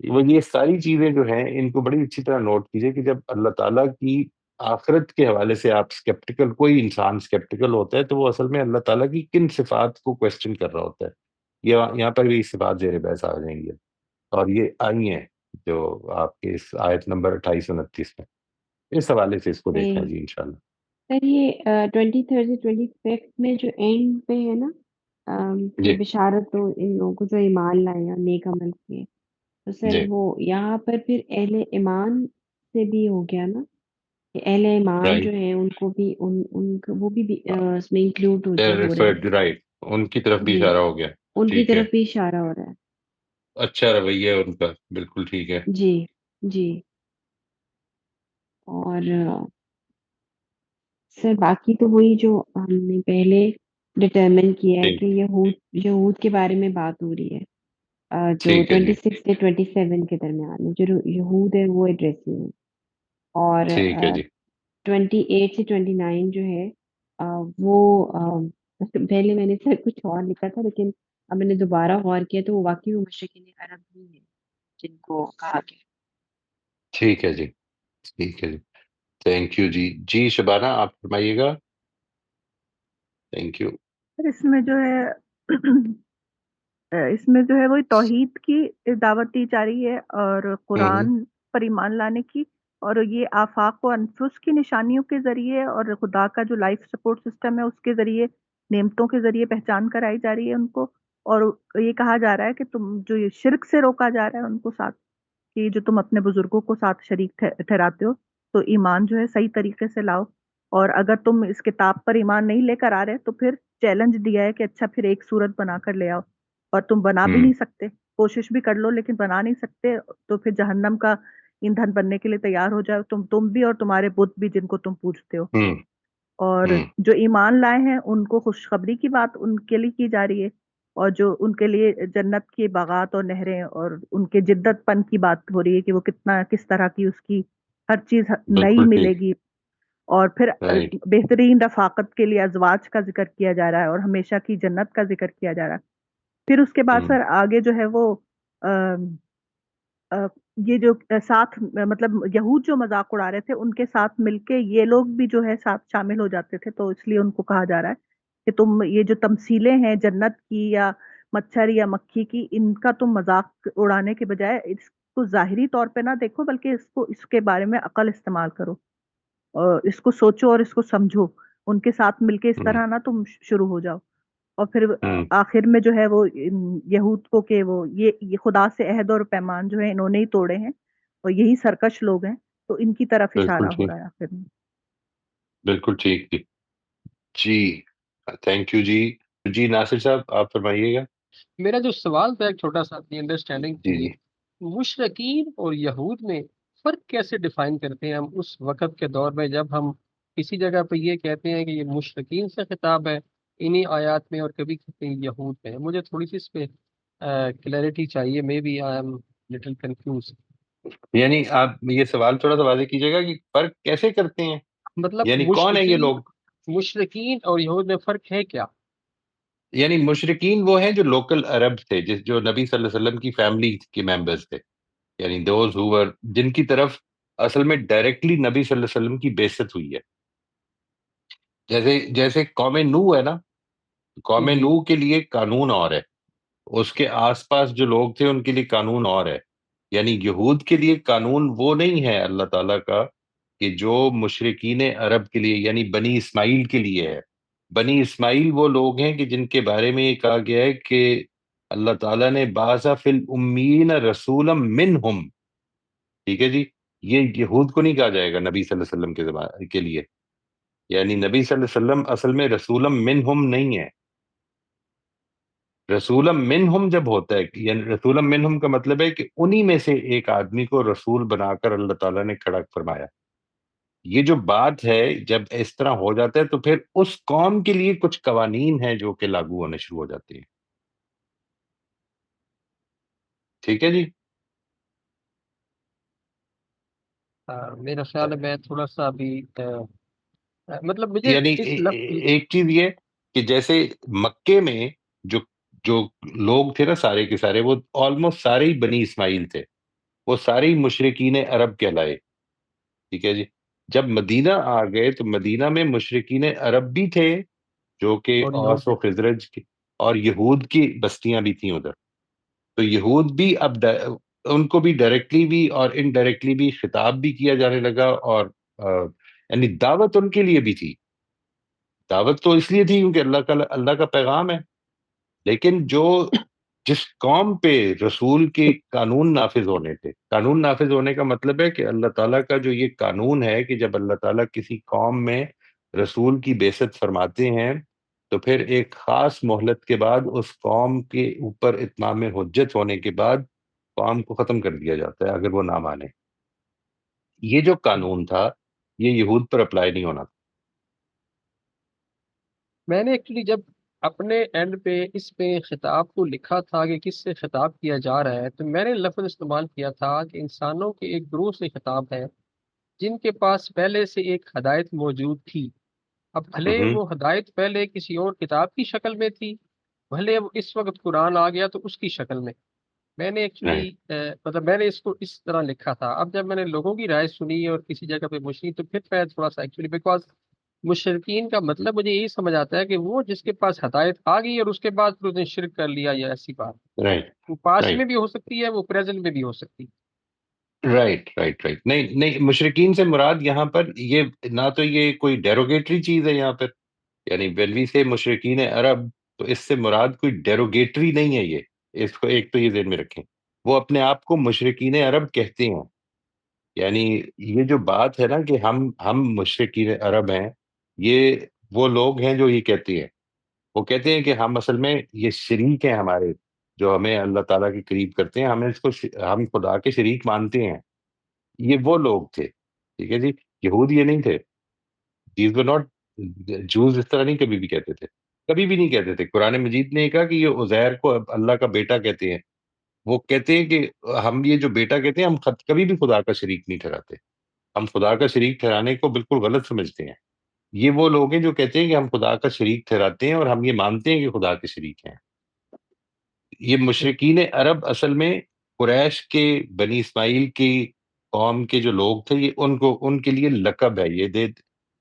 وہ یہ ساری چیزیں جو ہیں ان کو بڑی اچھی طرح نوٹ کیجئے کہ جب اللہ تعالیٰ کی آخرت کے حوالے سے آپ سکیپٹیکل، کوئی انسان سکیپٹیکل ہوتا ہے تو وہ اصل میں اللہ تعالیٰ کی کن صفات کو کوشچن کر رہا ہوتا ہے. یہاں پر بھی صفات زیر بحث آ جائیں گی، اور یہ آئی ہیں جو آپ کے اس آیت نمبر 28-29 میں. اس حوالے سے اس کو دیکھنا ہے جی انشاءاللہ. سر یہ 23 سے 25 میں جو اینڈ پہ ہے نا کہ جی بشارت ہو ان لوگوں کو جو ایمان لائے اور نیک عمل کیے، تو سر جی وہ یہاں پر پھر اہل ایمان سے بھی ہو گیا نا کہ اہل ایمان جو رائٹ، ہیں ان کو بھی وہ بھی اس میں انکلوڈ ہو رہے ہیں. رائٹ، ان کی طرف بھی جی، اشارہ ہو گیا. ان کی ٹھیک ہے، طرف بھی اشارہ ہو رہا ہے. اچھا رویہ ہے ان کا، بالکل ٹھیک ہے. جی جی. اور سر باقی تو وہی جو ہم نے پہلے ڈٹرمن کیا ہے ٹھیک کہ یہود کے بارے میں بات ہو رہی ہے، جو ٹھیک ہے جی. 26 سے 27 کے درمیان میں جو یہود ہے وہ ایڈریس میں ہے. اور ٹھیک ہے جی. 28 سے 29 جو ہے وہ پہلے میں نے سر کچھ اور لکھا تھا، لیکن اب میں نے دوبارہ غور کیا تو وہ واقعی وہ مشرقین عرب ہی ہیں جن کو کہا گیا. ٹھیک ہے جی. ٹھیک ہے جی. تھینک یو جی. جی شبانہ آپ فرمائیے گا. Thank you. سر اس میں جو ہے وہی توحید کی دعوت دی جا رہی ہے اور ہوں قرآن پر ایمان لانے کی، اور یہ آفاق و انفس کی نشانیوں کے ذریعے اور خدا کا جو لائف سپورٹ سسٹم ہے اس کے ذریعے، نعمتوں کے ذریعے پہچان کرائی جا رہی ہے ان کو. اور یہ کہا جا رہا ہے کہ تم جو یہ شرک سے روکا جا رہا ہے ان کو ساتھ، کہ جو تم اپنے بزرگوں کو ساتھ شریک ٹھہراتے ہو، تو ایمان جو ہے صحیح طریقے سے لاؤ. اور اگر تم اس کتاب پر ایمان نہیں لے کر آ رہے تو پھر چیلنج دیا ہے کہ اچھا پھر ایک صورت بنا کر لے آؤ، اور تم بنا بھی ہوں نہیں سکتے، کوشش بھی کر لو لیکن بنا نہیں سکتے، تو پھر جہنم کا ایندھن بننے کے لیے تیار ہو جاؤ تم بھی اور تمہارے بت بھی جن کو تم پوجتے ہو. ہوں اور ہوں جو ایمان لائے ہیں ان کو خوشخبری کی بات ان کے لیے کی جا رہی ہے، اور جو ان کے لیے جنت کے باغات اور نہریں اور ان کے جدت پن کی بات ہو رہی ہے کہ وہ کس طرح کی اس کی ہر چیز نئی بالکل ملے ٹھیک. گی. اور پھر رائٹ. بہترین رفاقت کے لیے ازواج کا ذکر کیا جا رہا ہے اور ہمیشہ کی جنت کا ذکر کیا جا رہا ہے. پھر اس کے بعد ہوں سر آگے جو ہے وہ یہ جو ساتھ مطلب یہود جو مذاق اڑا رہے تھے ان کے ساتھ مل کے یہ لوگ بھی جو ہے ساتھ شامل ہو جاتے تھے، تو اس لیے ان کو کہا جا رہا ہے کہ تم یہ جو تمثیلیں ہیں جنت کی یا مچھر یا مکھی کی، ان کا تم مذاق اڑانے کے بجائے اس کو ظاہری طور پہ نہ دیکھو بلکہ اس کے بارے میں عقل استعمال کرو، اور اس کو سوچو اور اس کو سمجھو. ان کے ساتھ مل کے اس ہوں طرح نہ تم شروع ہو جاؤ. اور پھر ہوں آخر میں جو ہے وہ یہود کو کہ وہ یہ خدا سے عہد اور پیمان جو ہے انہوں نے ہی توڑے ہیں اور یہی سرکش لوگ ہیں، تو ان کی طرف بالکل اشارہ ہو ٹھیک. رہا ہے آخر میں. بالکل ٹھیک جی. جی تھینک یو جی. جی ناصر صاحب آپ فرمائیے گا. میرا جو سوال تھا ایک چھوٹا سا اپنی انڈرسٹینڈنگ کے جی لیے، جی مشرقین اور یہود میں فرق کیسے ڈیفائن کرتے ہیں ہم اس وقت کے دور میں، جب ہم کسی جگہ پہ یہ کہتے ہیں کہ یہ مشرقین سے خطاب ہے انہی آیات میں، اور کبھی کہتے ہیں یہود میں؟ مجھے تھوڑی سی اس پہ کلیئرٹی چاہیے، maybe I am little confuse. یعنی آپ یہ سوال تھوڑا سا واضح کیجیے گا کہ فرق کیسے کرتے ہیں، مطلب یعنی کون ہے یہ لوگ؟ مشرقین اور یہود میں فرق ہے کیا؟ یعنی مشرقین وہ ہیں جو لوکل عرب تھے، جو نبی صلی اللہ علیہ وسلم کی فیملی کے ممبرز تھے، یعنی دوز ہو جن کی طرف اصل میں ڈائریکٹلی نبی صلی اللہ علیہ وسلم کی بعثت ہوئی ہے. جیسے قوم نو ہے نا، قوم جی نو کے لیے قانون اور ہے، اس کے آس پاس جو لوگ تھے ان کے لیے قانون اور ہے. یعنی یہود کے لیے قانون وہ نہیں ہے اللہ تعالیٰ کا کہ جو مشرقین عرب کے لیے یعنی بنی اسماعیل کے لیے ہے. بنی اسماعیل وہ لوگ ہیں کہ جن کے بارے میں یہ کہا گیا ہے کہ اللہ تعالیٰ نے بعث فی الامین رسولا منہم. ٹھیک ہے جی، یہ یہود کو نہیں کہا جائے گا نبی صلی اللہ علیہ وسلم کے لیے. یعنی نبی صلی اللہ علیہ وسلم اصل میں رسولا منہم نہیں ہے. رسولا منہم جب ہوتا ہے، یعنی رسولا منہم کا مطلب ہے کہ انہی میں سے ایک آدمی کو رسول بنا کر اللہ تعالیٰ نے کھڑا فرمایا. یہ جو بات ہے جب اس طرح ہو جاتا ہے تو پھر اس قوم کے لیے کچھ قوانین ہیں جو کہ لاگو ہونے شروع ہو جاتے ہیں. ٹھیک ہے جی. میرا خیال ہے میں تھوڑا سا ابھی مطلب مجھے یعنی اس لفظ ایک چیز یہ کہ جیسے مکے میں جو جو لوگ تھے نا سارے کے سارے، وہ آلموسٹ سارے ہی بنی اسماعیل تھے، وہ سارے ہی مشرکین عرب کہلائے. ٹھیک ہے جی. جب مدینہ آ گئے تو مدینہ میں مشرکین عرب بھی تھے جو کہ اور اوس و خزرج اور یہود کی بستیاں بھی تھیں ادھر. تو یہود بھی اب ان کو بھی ڈائریکٹلی بھی اور انڈائریکٹلی بھی خطاب بھی کیا جانے لگا، اور یعنی دعوت ان کے لیے بھی تھی. دعوت تو اس لیے تھی کیونکہ اللہ کا پیغام ہے. لیکن جس قوم پہ رسول کے قانون نافذ ہونے تھے، قانون نافذ ہونے کا مطلب ہے کہ اللہ تعالیٰ کا جو یہ قانون ہے کہ جب اللہ تعالیٰ کسی قوم میں رسول کی بعثت فرماتے ہیں تو پھر ایک خاص مہلت کے بعد اس قوم کے اوپر اتمام حجت ہونے کے بعد قوم کو ختم کر دیا جاتا ہے اگر وہ نہ مانے. یہ جو قانون تھا یہ یہود پر اپلائی نہیں ہونا تھا. میں نے ایکچولی جب اپنے اینڈ پہ اس پہ خطاب کو لکھا تھا کہ کس سے خطاب کیا جا رہا ہے، تو میں نے لفظ استعمال کیا تھا کہ انسانوں کے ایک گروہ سے خطاب ہے جن کے پاس پہلے سے ایک ہدایت موجود تھی. اب بھلے وہ ہدایت پہلے کسی اور کتاب کی شکل میں تھی، بھلے اب اس وقت قرآن آ گیا تو اس کی شکل میں نے ایکچولی مطلب میں نے اس کو اس طرح لکھا تھا. اب جب میں نے لوگوں کی رائے سنی اور کسی جگہ پہ مشری، تو پھر میں تھوڑا سا ایکچولی بیکاز مشرقین کا مطلب مجھے یہی سمجھ آتا ہے کہ وہ جس کے پاس ہدایت آ گئی اور اس کے بعد پھر اس نے شرک کر لیا، یا ایسی بات وہ پاسٹ میں بھی ہو سکتی ہے، وہ پریزنٹ میں بھی ہو سکتی ہے. رائٹ. نہیں مشرقین سے مراد یہاں پر یہ نہ تو یہ کوئی ڈیروگیٹری چیز ہے یہاں پر. یعنی ویلوی سے مشرقین عرب تو اس سے مراد کوئی ڈیروگیٹری نہیں ہے. یہ اس کو ایک تو یہ ذہن میں رکھیں، وہ اپنے آپ کو مشرقین عرب کہتے ہیں. یعنی یہ جو بات ہے نا کہ ہم مشرقین عرب ہیں، یہ وہ لوگ ہیں جو یہ کہتے ہیں. وہ کہتے ہیں کہ ہم اصل میں یہ شریک ہیں ہمارے، جو ہمیں اللہ تعالیٰ کے قریب کرتے ہیں، ہم خدا کے شریک مانتے ہیں. یہ وہ لوگ تھے. ٹھیک ہے جی. یہود یہ نہیں تھے. دیز ور ناٹ جوز. اس طرح نہیں کبھی بھی کہتے تھے، کبھی بھی نہیں کہتے تھے. قرآن مجید نے کہا کہ یہ عزیر کو اللہ کا بیٹا کہتے ہیں. وہ کہتے ہیں کہ ہم یہ جو بیٹا کہتے ہیں، ہم کبھی بھی خدا کا شریک نہیں ٹھہراتے. ہم خدا کا شریک ٹھہرانے کو بالکل غلط سمجھتے ہیں. یہ وہ لوگ ہیں جو کہتے ہیں کہ ہم خدا کا شریک ٹھہراتے ہیں اور ہم یہ مانتے ہیں کہ خدا کے شریک ہیں. یہ مشرقین عرب اصل میں قریش کے بنی اسماعیل کی قوم کے جو لوگ تھے، یہ ان کے لیے لقب ہے. یہ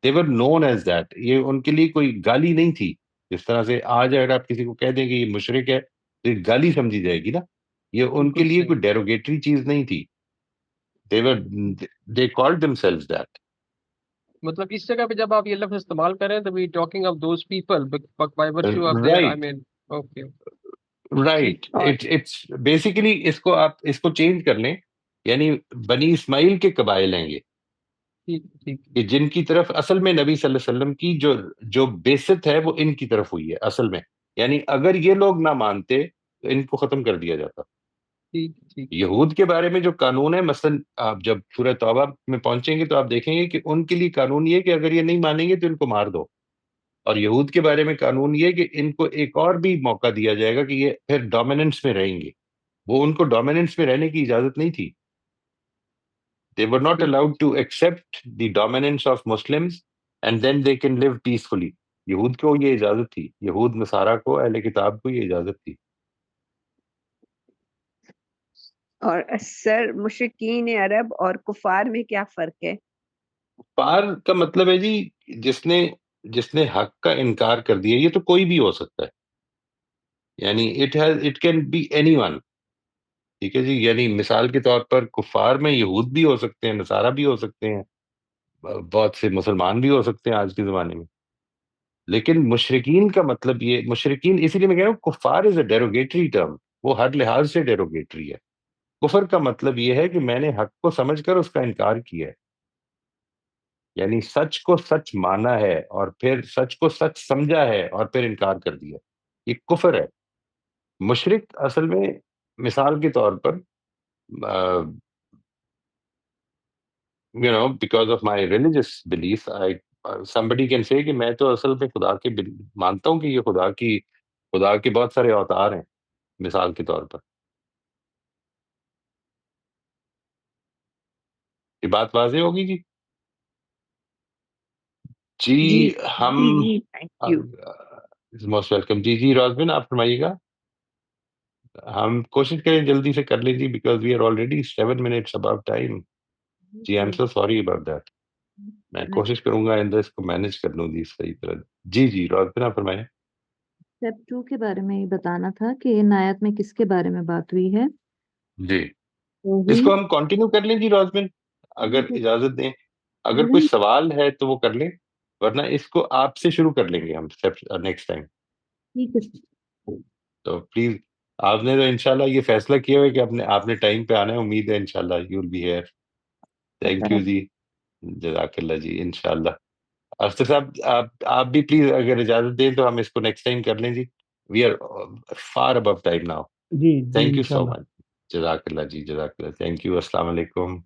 they were known as that. یہ ان کے لیے کوئی گالی نہیں تھی. جس طرح سے آج اگر آپ کسی کو کہہ دیں کہ یہ مشرک ہے تو یہ گالی سمجھی جائے گی نا. یہ ان کے لیے کوئی ڈیروگیٹری چیز نہیں تھی. they called themselves that. مطلب اس جگہ پہ جب آپ یہ لفظ استعمال کریں تو we talking of those people by virtue of their, I mean, okay. Right. It's basically اس کو چینج کر لیں. یعنی بنی اسماعیل کے قبائل ہیں یہ، کہ جن کی طرف اصل میں نبی صلی اللہ علیہ وسلم کی جو بعثت ہے وہ ان کی طرف ہوئی ہے اصل میں. یعنی اگر یہ لوگ نہ مانتے تو ان کو ختم کر دیا جاتا. ٹھیک. یہود کے بارے میں جو قانون ہے، مثلا آپ جب سورہ توبہ میں پہنچیں گے تو آپ دیکھیں گے کہ ان کے لیے قانون یہ ہے کہ اگر یہ نہیں مانیں گے تو ان کو مار دو. اور یہود کے بارے میں قانون یہ ہے کہ ان کو ایک اور بھی موقع دیا جائے گا کہ یہ پھر ڈومیننس میں رہیں گے. وہ ان کو ڈومیننس میں رہنے کی اجازت نہیں تھی. They were not allowed to accept the dominance of Muslims and then they can live peacefully. یہود کو یہ اجازت تھی، یہود نصارہ کو، اہل کتاب کو یہ اجازت تھی. اور سر مشرکین عرب اور کفار میں کیا فرق ہے؟ کفار کا مطلب ہے جی جس نے حق کا انکار کر دیا. یہ تو کوئی بھی ہو سکتا ہے، یعنی it can be anyone. ٹھیک ہے جی. یعنی مثال کے طور پر کفار میں یہود بھی ہو سکتے ہیں، نصارہ بھی ہو سکتے ہیں، بہت سے مسلمان بھی ہو سکتے ہیں آج کے زمانے میں. لیکن مشرکین کا مطلب یہ، مشرکین اسی لیے میں کہہ رہا ہوں کفار از اے ڈیروگیٹری ٹرم، وہ ہر لحاظ سے ڈیروگیٹری ہے. کفر کا مطلب یہ ہے کہ میں نے حق کو سمجھ کر اس کا انکار کیا ہے، یعنی سچ کو سچ مانا ہے اور پھر سچ کو سچ سمجھا ہے اور پھر انکار کر دیا. یہ کفر ہے. مشرک اصل میں مثال کے طور پر because of my religious belief, somebody can say کہ میں تو اصل میں خدا کے مانتا ہوں کہ یہ خدا کے بہت سارے اوتار ہیں، مثال کے طور پر. یہ بات واضح ہوگی جی؟ جی ہم موسٹ ویلکم. جی روزبن آپ فرمائیے گا. ہم کوشش کریں جلدی سے کر لیں جی، because we are already 7 minutes above time. جی I am so sorry about that. میں کوشش کروں گا آئندہ اس کو مینج کر لوں جی صحیح طرح. جی روزبن آپ فرمائیں. اسٹیپ 2 کے بارے میں یہ بتانا تھا کہ ان آیت میں کس کے بارے میں بات ہوئی ہے. جی اس کو ہم کنٹینیو کر لیں جی روزبن، اگر اجازت دیں. اگر کوئی سوال ہے تو وہ کر لیں، ورنہ اس کو آپ سے شروع کر لیں گے ہم نیکسٹ ٹائم. ٹھیک ہے. تو پلیز، آپ نے تو انشاءاللہ یہ فیصلہ کیا ہوا ہے کہ آپ نے ٹائم پہ آنا ہے. امید ہے انشاءاللہ you will be here. Thank you جی، جزاک اللہ جی. انشاءاللہ افسر صاحب آپ بھی پلیز اگر اجازت دیں تو ہم اس کو نیکسٹ ٹائم کر لیں جی. We are far above time now. جی تھینک یو سو انشاءاللہ. مچ. جزاک اللہ جی، جزاک اللہ. Thank you. السلام علیکم.